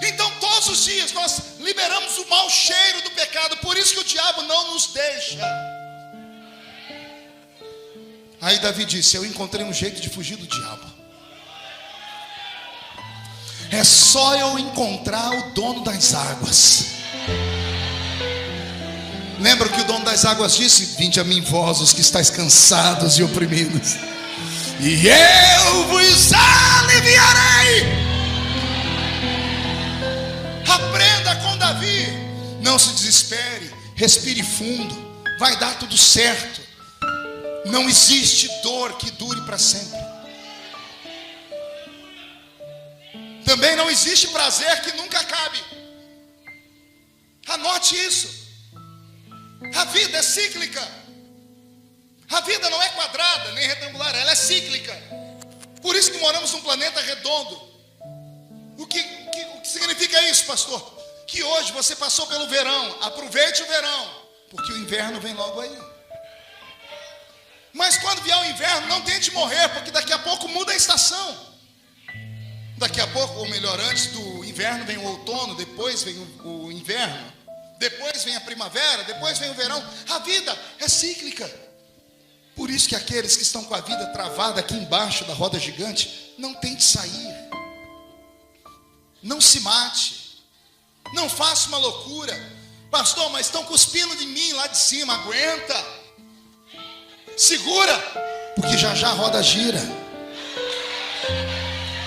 Então todos os dias nós liberamos o mau cheiro do pecado. Por isso que o diabo não nos deixa. Aí Davi disse: eu encontrei um jeito de fugir do diabo. É só eu encontrar o dono das águas. Lembra que o dono das águas disse: vinde a mim vós os que estáis cansados e oprimidos, e eu vos aliviarei. Aprenda com Davi. Não se desespere, respire fundo, vai dar tudo certo. Não existe dor que dure para sempre. Também não existe prazer que nunca acabe. Anote isso. A vida é cíclica. A vida não é quadrada nem retangular, ela é cíclica. Por isso que moramos num planeta redondo. O que significa isso, pastor? Que hoje você passou pelo verão. Aproveite o verão, porque o inverno vem logo aí. Mas quando vier o inverno, não tente morrer, porque daqui a pouco muda a estação. Daqui a pouco, ou melhor, antes do inverno vem o outono, depois vem o inverno, depois vem a primavera, depois vem o verão. A vida é cíclica. Por isso que aqueles que estão com a vida travada aqui embaixo da roda gigante, não tente sair. Não se mate. Não faça uma loucura. Pastor, mas estão cuspindo de mim lá de cima. Aguenta. Segura, porque já já a roda gira.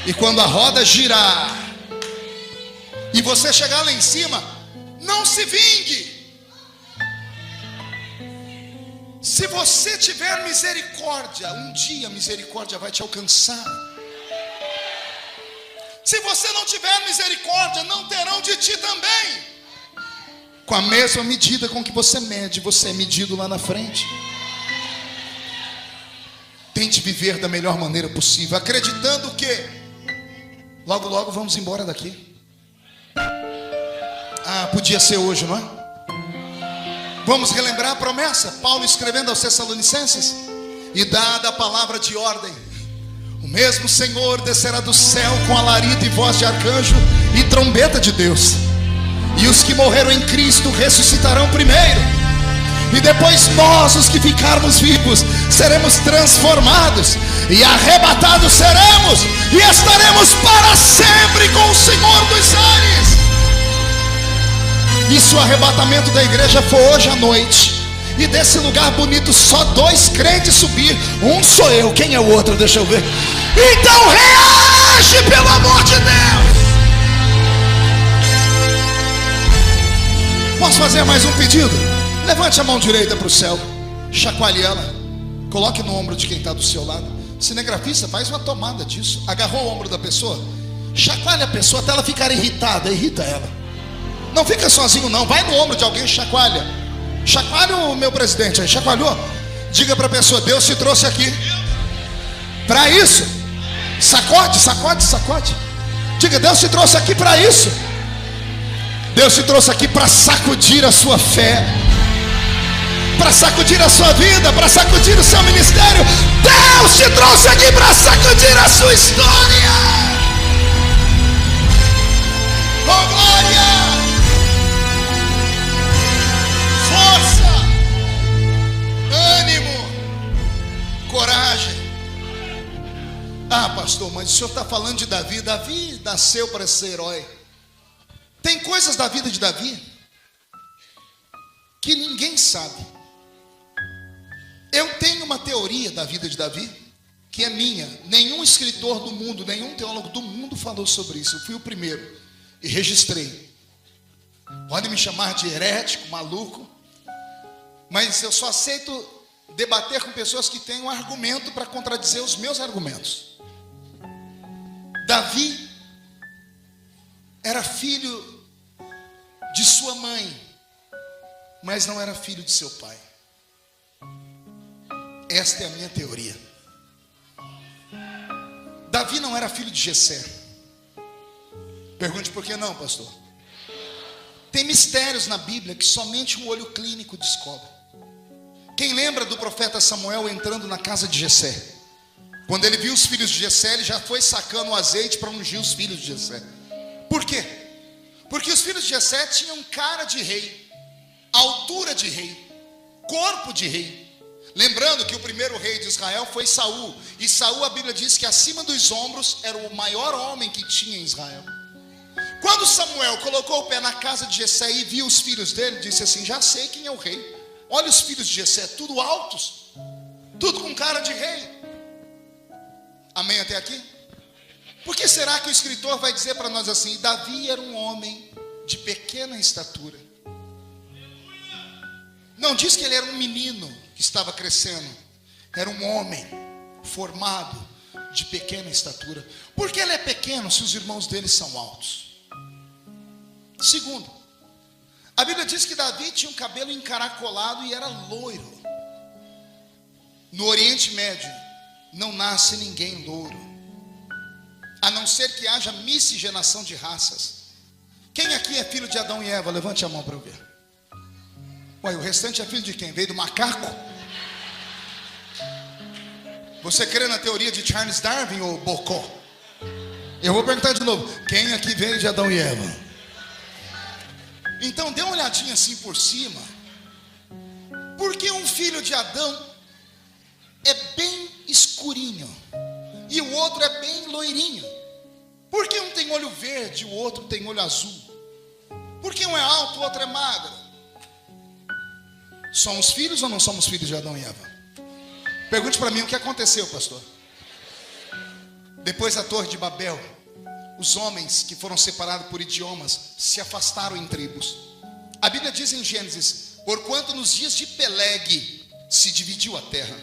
E quando a roda girar e você chegar lá em cima, não se vingue. Se você tiver misericórdia, um dia a misericórdia vai te alcançar. Se você não tiver misericórdia, não terão de ti também. Com a mesma medida com que você mede, você é medido lá na frente. Tente viver da melhor maneira possível, acreditando que logo, logo vamos embora daqui. Ah, podia ser hoje, não é? Vamos relembrar a promessa. Paulo escrevendo aos Tessalonicenses: e dada a palavra de ordem, o mesmo Senhor descerá do céu com alarido e voz de arcanjo e trombeta de Deus. E os que morreram em Cristo ressuscitarão primeiro. E depois nós, os que ficarmos vivos, seremos transformados e arrebatados seremos, e estaremos para sempre com o Senhor dos ares. E se o arrebatamento da igreja for hoje à noite, e desse lugar bonito só 2 crentes subir, um sou eu, quem é o outro? Deixa eu ver. Então reage, pelo amor de Deus. Posso fazer mais um pedido? Levante a mão direita para o céu, chacoalhe ela, coloque no ombro de quem está do seu lado. Cinegrafista, faz uma tomada disso. Agarrou o ombro da pessoa, chacoalhe a pessoa até ela ficar irritada, irrita ela. Não fica sozinho não, vai no ombro de alguém, chacoalha. Chacoalha o meu presidente aí, chacoalhou? Diga para a pessoa: Deus te trouxe aqui para isso. Sacode, sacode, sacode. Diga: Deus te trouxe aqui para isso. Deus te trouxe aqui para sacudir a sua fé, para sacudir a sua vida, para sacudir o seu ministério. Deus te trouxe aqui para sacudir a sua história. Oh, glória! Força, ânimo, coragem. Ah, pastor, mas o senhor está falando de Davi. Davi nasceu para ser herói. Tem coisas da vida de Davi que ninguém sabe. Eu tenho uma teoria da vida de Davi que é minha. Nenhum escritor do mundo, nenhum teólogo do mundo falou sobre isso. Eu fui o primeiro e registrei. Podem me chamar de herético, maluco, mas eu só aceito debater com pessoas que têm um argumento para contradizer os meus argumentos. Davi era filho de sua mãe, mas não era filho de seu pai. Esta é a minha teoria. Davi não era filho de Jessé. Pergunte por que não, pastor? Tem mistérios na Bíblia que somente um olho clínico descobre. Quem lembra do profeta Samuel entrando na casa de Jessé? Quando ele viu os filhos de Jessé, ele já foi sacando o azeite para ungir os filhos de Jessé. Por quê? Porque os filhos de Jessé tinham cara de rei, altura de rei, corpo de rei. Lembrando que o primeiro rei de Israel foi Saul. E Saul, a Bíblia diz que acima dos ombros era o maior homem que tinha em Israel. Quando Samuel colocou o pé na casa de Jessé e viu os filhos dele, disse assim: já sei quem é o rei. Olha os filhos de Jessé, tudo altos, tudo com cara de rei. Amém até aqui? Por que será que o escritor vai dizer para nós assim: Davi era um homem de pequena estatura? Não diz que ele era um menino que estava crescendo. Era um homem formado de pequena estatura. Por que ele é pequeno se os irmãos dele são altos? Segundo, a Bíblia diz que Davi tinha um cabelo encaracolado e era loiro. No Oriente Médio não nasce ninguém louro, a não ser que haja miscigenação de raças. Quem aqui é filho de Adão e Eva? Levante a mão para eu ver. Ué, o restante é filho de quem? Veio do macaco? Você crê na teoria de Charles Darwin ou Bocó? Eu vou perguntar de novo: quem aqui veio de Adão e Eva? Então dê uma olhadinha assim por cima. Porque um filho de Adão é bem escurinho e o outro é bem loirinho? Por que um tem olho verde e o outro tem olho azul? Por que um é alto e o outro é magro? Somos filhos ou não somos filhos de Adão e Eva? Pergunte para mim o que aconteceu, pastor. Depois da Torre de Babel, os homens que foram separados por idiomas se afastaram em tribos. A Bíblia diz em Gênesis: porquanto nos dias de Peleg se dividiu a terra.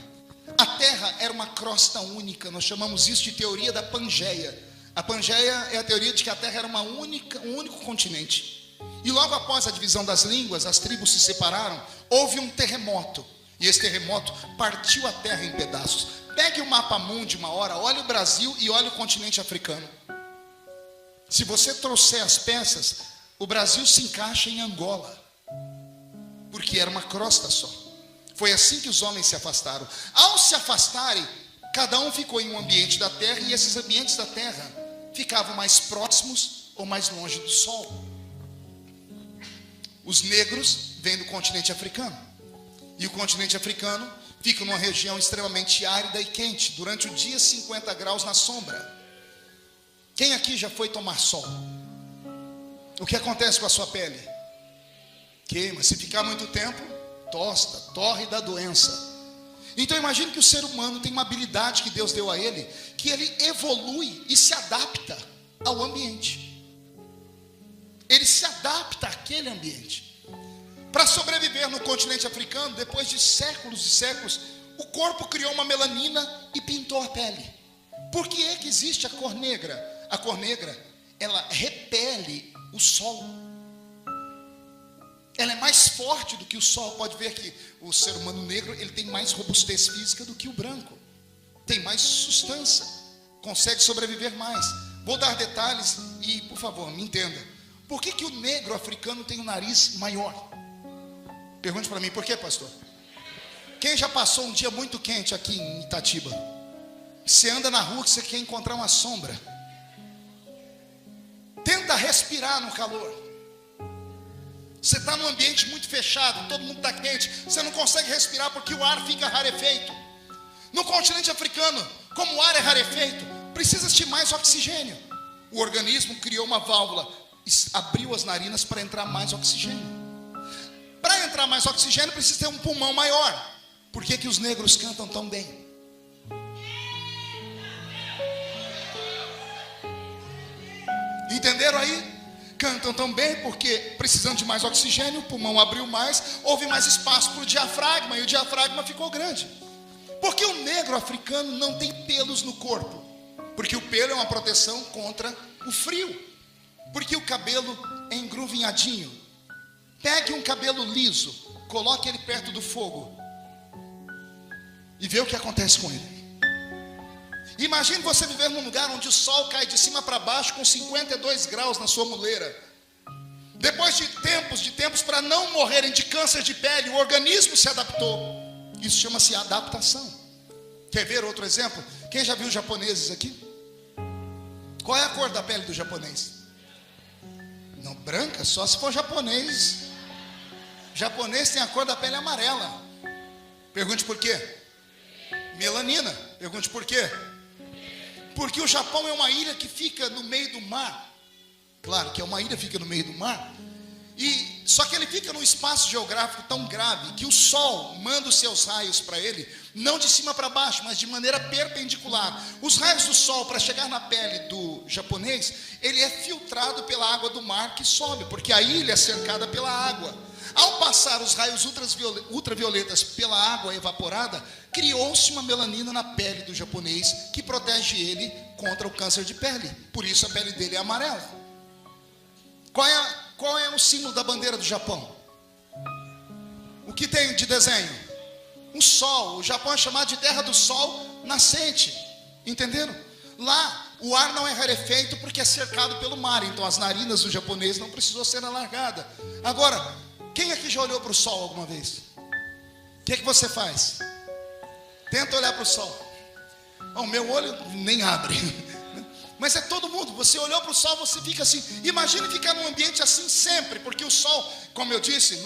A terra era uma crosta única. Nós chamamos isso de teoria da Pangeia. A Pangeia é a teoria de que a terra era um único continente. E logo após a divisão das línguas, as tribos se separaram. Houve um terremoto, e esse terremoto partiu a terra em pedaços. Pegue o mapa mundi uma hora, olhe o Brasil e olhe o continente africano. Se você trouxer as peças, o Brasil se encaixa em Angola, porque era uma crosta só. Foi assim que os homens se afastaram. Ao se afastarem, cada um ficou em um ambiente da terra, e esses ambientes da terra ficavam mais próximos ou mais longe do sol. Os negros vêm do continente africano, e o continente africano fica numa região extremamente árida e quente. Durante o dia, 50 graus na sombra. Quem aqui já foi tomar sol? O que acontece com a sua pele? Queima. Se ficar muito tempo, tosta, torre e dá doença. Então imagine que o ser humano tem uma habilidade que Deus deu a ele, que ele evolui e se adapta ao ambiente. Ele se adapta àquele ambiente. Para sobreviver no continente africano, depois de séculos e séculos, o corpo criou uma melanina e pintou a pele. Por que é que existe a cor negra? A cor negra, ela repele o sol. Ela é mais forte do que o sol. Pode ver que o ser humano negro, ele tem mais robustez física do que o branco. Tem mais sustância, consegue sobreviver mais. Vou dar detalhes e, por favor, me entenda. Por que o negro africano tem um nariz maior? Pergunte para mim, por quê, pastor? Quem já passou um dia muito quente aqui em Itatiba? Você anda na rua que você quer encontrar uma sombra. Tenta respirar no calor. Você está num ambiente muito fechado, todo mundo está quente, você não consegue respirar porque o ar fica rarefeito. No continente africano, como o ar é rarefeito, precisa-se de mais oxigênio. O organismo criou uma válvula, abriu as narinas para entrar mais oxigênio. Para entrar mais oxigênio precisa ter um pulmão maior. Por que os negros cantam tão bem? Entenderam aí? Cantam tão bem porque precisando de mais oxigênio, o pulmão abriu mais, houve mais espaço para o diafragma, e o diafragma ficou grande. Por que o negro africano não tem pelos no corpo? Porque o pelo é uma proteção contra o frio. Porque o cabelo é engruvinhadinho. Pegue um cabelo liso, coloque ele perto do fogo e vê o que acontece com ele. Imagine você viver num lugar onde o sol cai de cima para baixo com 52 graus na sua muleira. Depois de tempos para não morrerem de câncer de pele, o organismo se adaptou. Isso chama-se adaptação. Quer ver outro exemplo? Quem já viu japoneses aqui? Qual é a cor da pele do japonês? Não, branca, só se for japonês. Japonês tem a cor da pele amarela. Pergunte por quê? Melanina. Pergunte por quê? Porque o Japão é uma ilha que fica no meio do mar. Claro que é uma ilha que fica no meio do mar. Só que ele fica num espaço geográfico tão grave que o sol manda os seus raios para ele, não de cima para baixo, mas de maneira perpendicular. Os raios do sol, para chegar na pele do japonês, ele é filtrado pela água do mar que sobe, porque a ilha é cercada pela água. Ao passar os raios ultravioletas pela água evaporada, criou-se uma melanina na pele do japonês que protege ele contra o câncer de pele. Por isso a pele dele é amarela. Qual é o símbolo da bandeira do Japão? O que tem de desenho? Um sol. O Japão é chamado de terra do sol nascente. Entenderam? Lá o ar não é rarefeito porque é cercado pelo mar. Então as narinas do japonês não precisou ser alargada. Agora, quem aqui já olhou para o sol alguma vez? O que você faz? Tenta olhar para o sol. O meu olho nem abre. Mas é todo mundo. Você olhou para o sol, você fica assim. Imagine ficar num ambiente assim sempre. Porque o sol, como eu disse,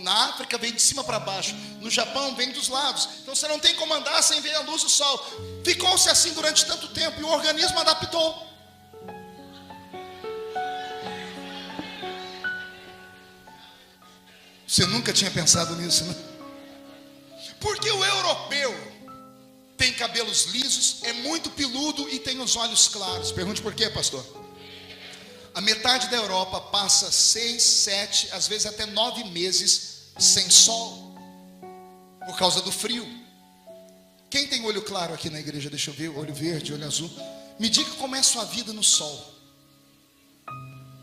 na África vem de cima para baixo. No Japão vem dos lados. Então você não tem como andar sem ver a luz do sol. Ficou-se assim durante tanto tempo e o organismo adaptou. Você nunca tinha pensado nisso, né? Porque o europeu tem cabelos lisos, é muito peludo e tem os olhos claros. Pergunte por quê, pastor? A metade da Europa passa 6, 7, às vezes até 9 meses sem sol, por causa do frio. Quem tem olho claro aqui na igreja? Deixa eu ver, olho verde, olho azul. Me diga como é a sua vida no sol.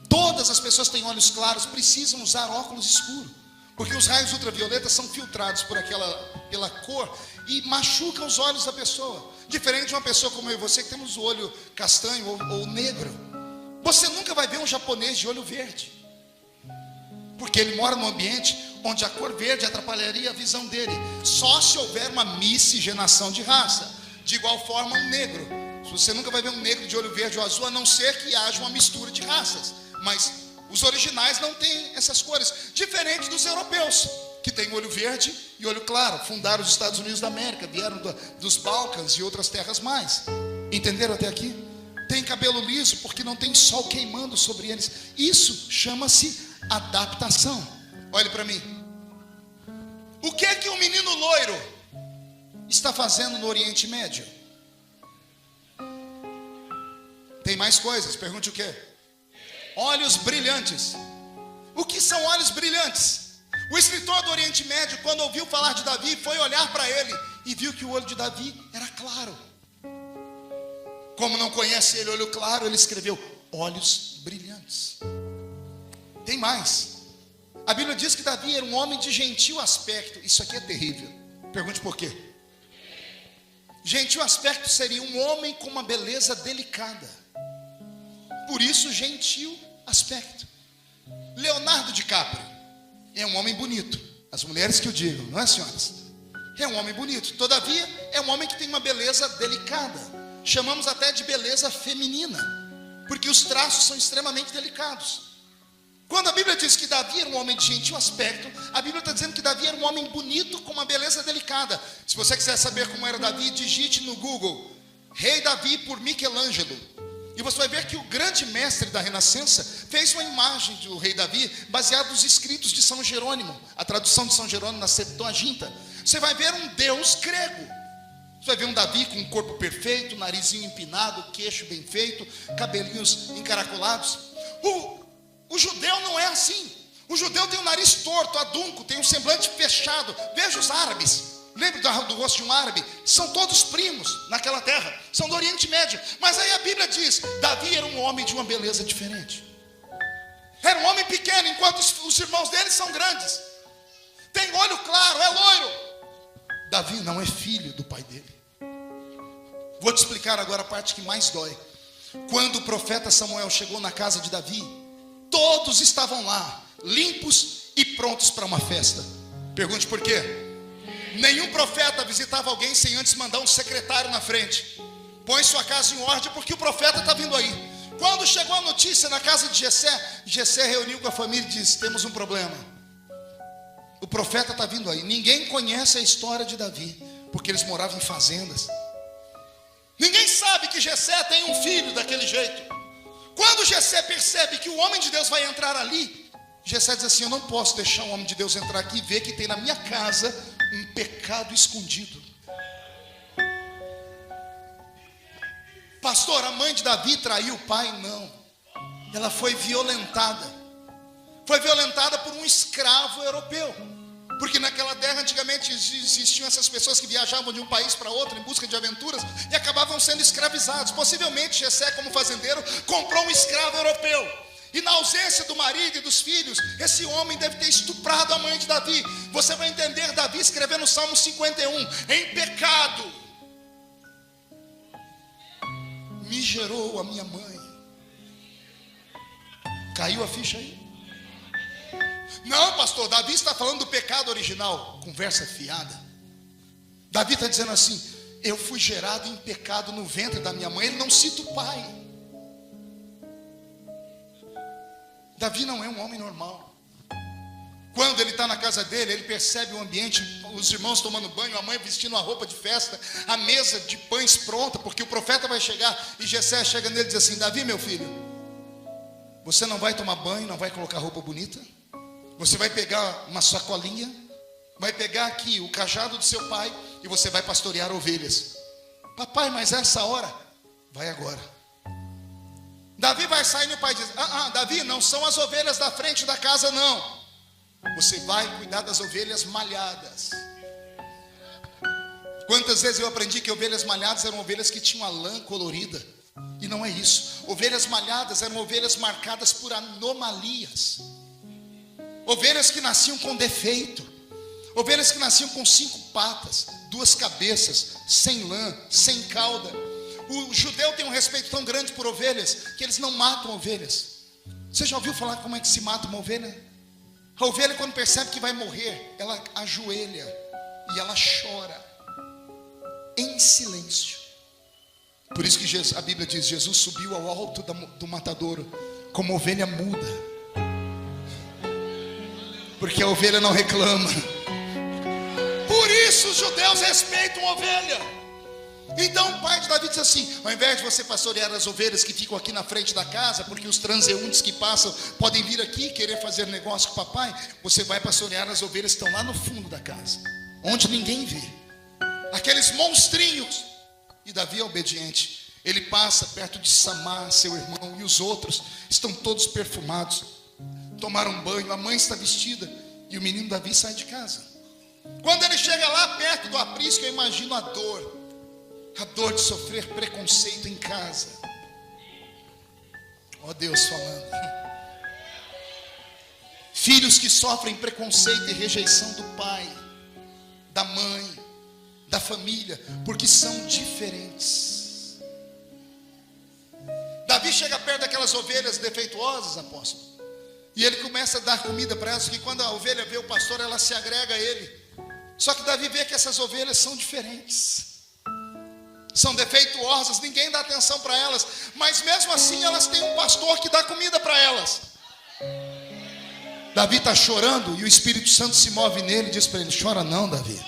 Todas as pessoas que têm olhos claros precisam usar óculos escuros. Porque os raios ultravioletas são filtrados pela cor e machucam os olhos da pessoa. Diferente de uma pessoa como eu e você, que temos o olho castanho ou negro. Você nunca vai ver um japonês de olho verde. Porque ele mora num ambiente onde a cor verde atrapalharia a visão dele. Só se houver uma miscigenação de raça. De igual forma, um negro. Você nunca vai ver um negro de olho verde ou azul, a não ser que haja uma mistura de raças. Mas os originais não têm essas cores, diferente dos europeus, que têm olho verde e olho claro. Fundaram os Estados Unidos da América, vieram dos Balcãs e outras terras mais. Entenderam até aqui? Tem cabelo liso porque não tem sol queimando sobre eles. Isso chama-se adaptação. Olhe para mim. O que é que um menino loiro está fazendo no Oriente Médio? Tem mais coisas, pergunte o quê? Olhos brilhantes. O que são olhos brilhantes? O escritor do Oriente Médio, quando ouviu falar de Davi, foi olhar para ele e viu que o olho de Davi era claro. Como não conhece ele olho claro, ele escreveu olhos brilhantes. Tem mais. A Bíblia diz que Davi era um homem de gentil aspecto. Isso aqui é terrível. Pergunte por quê? Gentil aspecto seria um homem com uma beleza delicada. Por isso, gentil aspecto. Leonardo DiCaprio é um homem bonito. As mulheres que o digam, não é, senhoras? É um homem bonito. Todavia, é um homem que tem uma beleza delicada. Chamamos até de beleza feminina, porque os traços são extremamente delicados. Quando a Bíblia diz que Davi era um homem de gentil aspecto, a Bíblia está dizendo que Davi era um homem bonito com uma beleza delicada. Se você quiser saber como era Davi, digite no Google Rei Davi por Michelangelo, e você vai ver que o grande mestre da Renascença fez uma imagem do rei Davi baseada nos escritos de São Jerônimo, a tradução de São Jerônimo na Septuaginta. Você vai ver um Deus grego. Você vai ver um Davi com um corpo perfeito, narizinho empinado, queixo bem feito, cabelinhos encaracolados. O judeu não é assim. O judeu tem o nariz torto, adunco, tem um semblante fechado. Veja os árabes. Lembra do rosto de um árabe? São todos primos naquela terra, são do Oriente Médio. Mas aí a Bíblia diz, Davi era um homem de uma beleza diferente. Era um homem pequeno, enquanto os irmãos dele são grandes. Tem olho claro, é loiro. Davi não é filho do pai dele. Vou te explicar agora a parte que mais dói. Quando o profeta Samuel chegou na casa de Davi, todos estavam lá, limpos e prontos para uma festa. Pergunte por quê? Nenhum profeta visitava alguém sem antes mandar um secretário na frente. Põe sua casa em ordem porque o profeta está vindo aí. Quando chegou a notícia na casa de Jessé, Jessé reuniu com a família e disse: temos um problema. O profeta está vindo aí. Ninguém conhece a história de Davi, porque eles moravam em fazendas. Ninguém sabe que Jessé tem um filho daquele jeito. Quando Jessé percebe que o homem de Deus vai entrar ali, Jessé diz assim: eu não posso deixar o homem de Deus entrar aqui e ver que tem na minha casa um pecado escondido. Pastor, a mãe de Davi traiu o pai? Não. Ela foi violentada. Foi violentada por um escravo europeu. Porque naquela terra antigamente existiam essas pessoas que viajavam de um país para outro em busca de aventuras e acabavam sendo escravizados. Possivelmente Jessé, como fazendeiro, comprou um escravo europeu. E na ausência do marido e dos filhos, esse homem deve ter estuprado a mãe de Davi. Você vai entender Davi escrevendo o Salmo 51: em pecado me gerou a minha mãe. Caiu a ficha aí? Não, pastor, Davi está falando do pecado original. Conversa fiada. Davi está dizendo assim: eu fui gerado em pecado no ventre da minha mãe. Ele não cita o pai. Davi não é um homem normal. Quando ele está na casa dele, ele percebe o ambiente, os irmãos tomando banho, a mãe vestindo uma roupa de festa, a mesa de pães pronta, porque o profeta vai chegar. E Jessé chega nele e diz assim: Davi, meu filho, você não vai tomar banho, não vai colocar roupa bonita? Você vai pegar uma sacolinha, vai pegar aqui o cajado do seu pai e você vai pastorear ovelhas. Papai, mas essa hora? Vai agora. Davi vai sair e o pai diz: Davi, não são as ovelhas da frente da casa não. Você vai cuidar das ovelhas malhadas. Quantas vezes eu aprendi que ovelhas malhadas eram ovelhas que tinham a lã colorida. E não é isso. Ovelhas malhadas eram ovelhas marcadas por anomalias. Ovelhas que nasciam com defeito. Ovelhas que nasciam com 5 patas, 2 cabeças, sem lã, sem cauda. O judeu tem um respeito tão grande por ovelhas que eles não matam ovelhas. Você já ouviu falar como é que se mata uma ovelha? A ovelha, quando percebe que vai morrer, ela ajoelha e ela chora em silêncio. Por isso que a Bíblia diz: Jesus subiu ao alto do matadouro como ovelha muda, porque a ovelha não reclama. Por isso os judeus respeitam a ovelha. Então o pai de Davi diz assim: ao invés de você pastorear as ovelhas que ficam aqui na frente da casa, porque os transeuntes que passam podem vir aqui e querer fazer negócio com o papai, você vai pastorear as ovelhas que estão lá no fundo da casa, onde ninguém vê, aqueles monstrinhos. E Davi é obediente. Ele passa perto de Samar, seu irmão, e os outros estão todos perfumados, tomaram banho, a mãe está vestida, e o menino Davi sai de casa. Quando ele chega lá perto do aprisco, eu imagino a dor de sofrer preconceito em casa. Ó Deus falando. Filhos que sofrem preconceito e rejeição do pai, da mãe, da família, porque são diferentes. Davi chega perto daquelas ovelhas defeituosas, apóstolo, E ele começa a dar comida para elas, que quando a ovelha vê o pastor, ela se agrega a ele. Só que Davi vê que essas ovelhas são diferentes, são defeituosas, ninguém dá atenção para elas, mas mesmo assim elas têm um pastor que dá comida para elas. Davi está chorando e o Espírito Santo se move nele e diz para ele: chora não, Davi.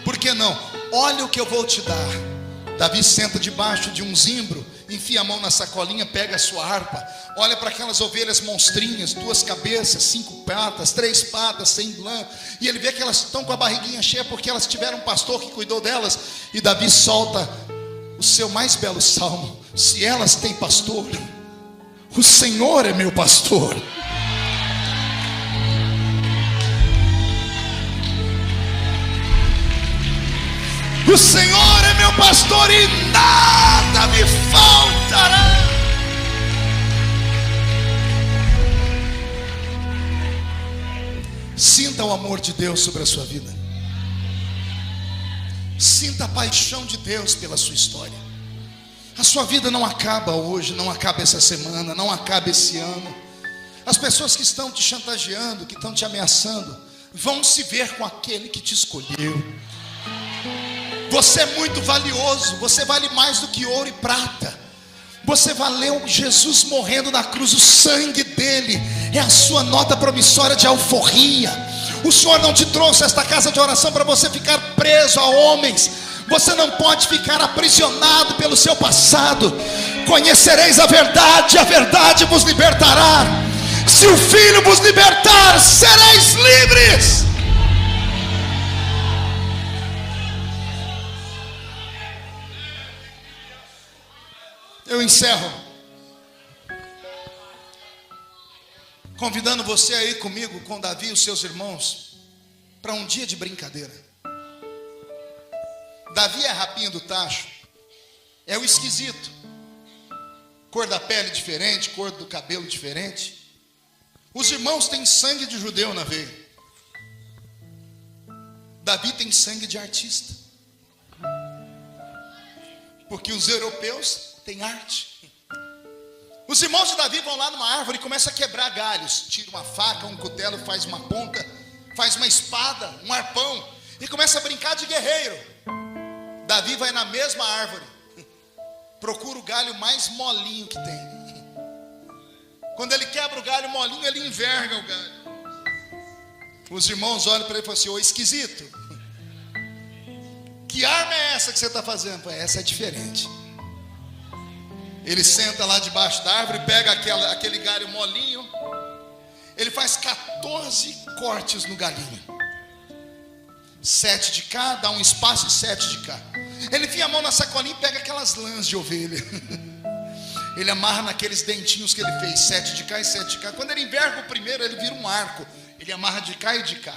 Por que não? Olha o que eu vou te dar. Davi senta debaixo de um zimbro, enfia a mão na sacolinha, pega a sua harpa, olha para aquelas ovelhas monstrinhas, 2 cabeças, 5 patas, 3 patas, sem lã, e ele vê que elas estão com a barriguinha cheia porque elas tiveram um pastor que cuidou delas. E Davi solta o seu mais belo salmo: se elas têm pastor, o Senhor é meu pastor. O Senhor é meu pastor e nada me faltará. Sinta o amor de Deus sobre a sua vida. Sinta a paixão de Deus pela sua história. A sua vida não acaba hoje, não acaba essa semana, não acaba esse ano. As pessoas que estão te chantageando, que estão te ameaçando, vão se ver com aquele que te escolheu. Você é muito valioso, você vale mais do que ouro e prata. Você valeu Jesus morrendo na cruz, o sangue dele é a sua nota promissória de alforria. O Senhor não te trouxe a esta casa de oração para você ficar preso a homens. Você não pode ficar aprisionado pelo seu passado. Conhecereis a verdade vos libertará. Se o Filho vos libertar, sereis livres. Eu encerro convidando você a ir comigo, com Davi e os seus irmãos, para um dia de brincadeira. Davi é a rapinha do tacho, é o esquisito, cor da pele diferente, cor do cabelo diferente. Os irmãos têm sangue de judeu na veia. Davi tem sangue de artista, porque os europeus têm arte. Os irmãos de Davi vão lá numa árvore e começam a quebrar galhos. Tira uma faca, um cutelo, faz uma ponta, faz uma espada, um arpão, e começa a brincar de guerreiro. Davi vai na mesma árvore, procura o galho mais molinho que tem. Quando ele quebra o galho molinho, ele enverga o galho. Os irmãos olham para ele e falam assim: ô esquisito, que arma é essa que você está fazendo? Essa é diferente. Ele senta lá debaixo da árvore, pega aquele galho molinho, ele faz 14 cortes no galinho, 7 de cá, dá um espaço e 7 de cá. Ele enfia a mão na sacolinha e pega aquelas lãs de ovelha. Ele amarra naqueles dentinhos que ele fez, 7 de cá e 7 de cá. Quando ele enverga o primeiro, ele vira um arco. Ele amarra de cá e de cá.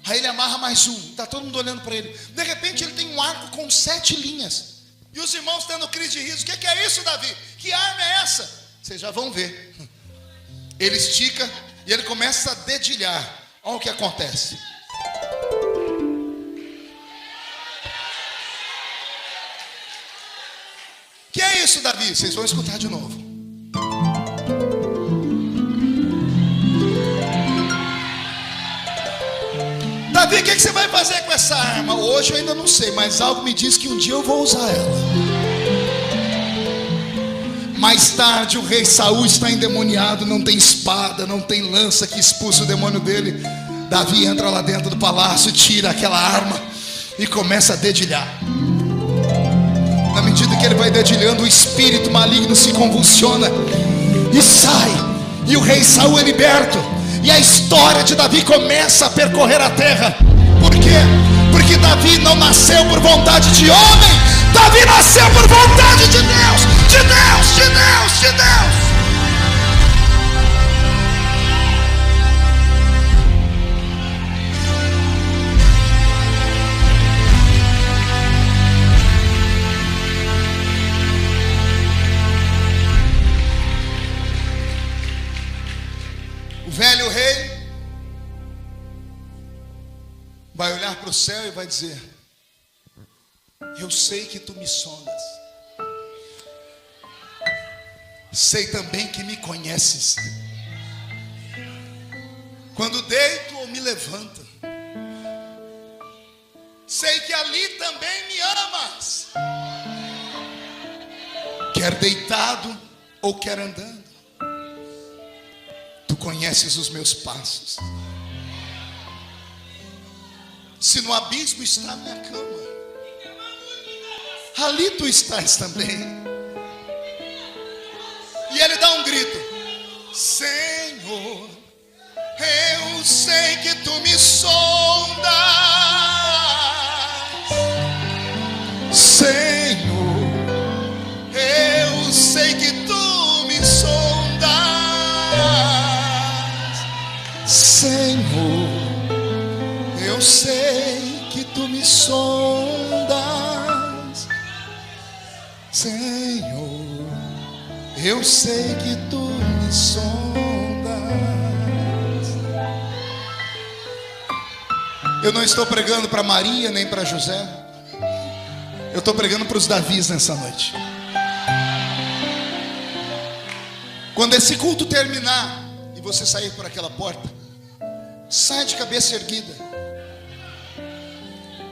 Aí ele amarra mais um, está todo mundo olhando para ele. De repente ele tem um arco com 7 linhas. E os irmãos tendo crise de riso: o que é isso, Davi? Que arma é essa? Vocês já vão ver. Ele estica e ele começa a dedilhar. Olha o que acontece. Que é isso, Davi? Vocês vão escutar de novo. Davi, o que você vai fazer com essa arma? Hoje eu ainda não sei, mas algo me diz que um dia eu vou usar ela. Mais tarde o rei Saul está endemoniado, não tem espada, não tem lança que expulsa o demônio dele. Davi entra lá dentro do palácio, tira aquela arma e começa a dedilhar. Na medida que ele vai dedilhando, o espírito maligno se convulsiona e sai, e o rei Saul é liberto. E a história de Davi começa a percorrer a terra. Por quê? Porque Davi não nasceu por vontade de homem. Davi nasceu por vontade de Deus. De Deus, de Deus, de Deus. O velho rei vai olhar para o céu e vai dizer: eu sei que tu me sondas, sei também que me conheces. Quando deito ou me levanto, sei que ali também me amas. Quer deitado ou quer andando, tu conheces os meus passos. Se no abismo está a minha cama, ali tu estás também. E ele dá um grito: Senhor, eu sei que tu me sondas. Senhor, eu sei que tu me sondas. Senhor, eu sei que tu me sondas. Senhor, eu sei que tu me sondas. Eu não estou pregando para Maria nem para José. Eu estou pregando para os Davis nessa noite. Quando esse culto terminar e você sair por aquela porta, saia de cabeça erguida.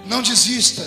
Não desista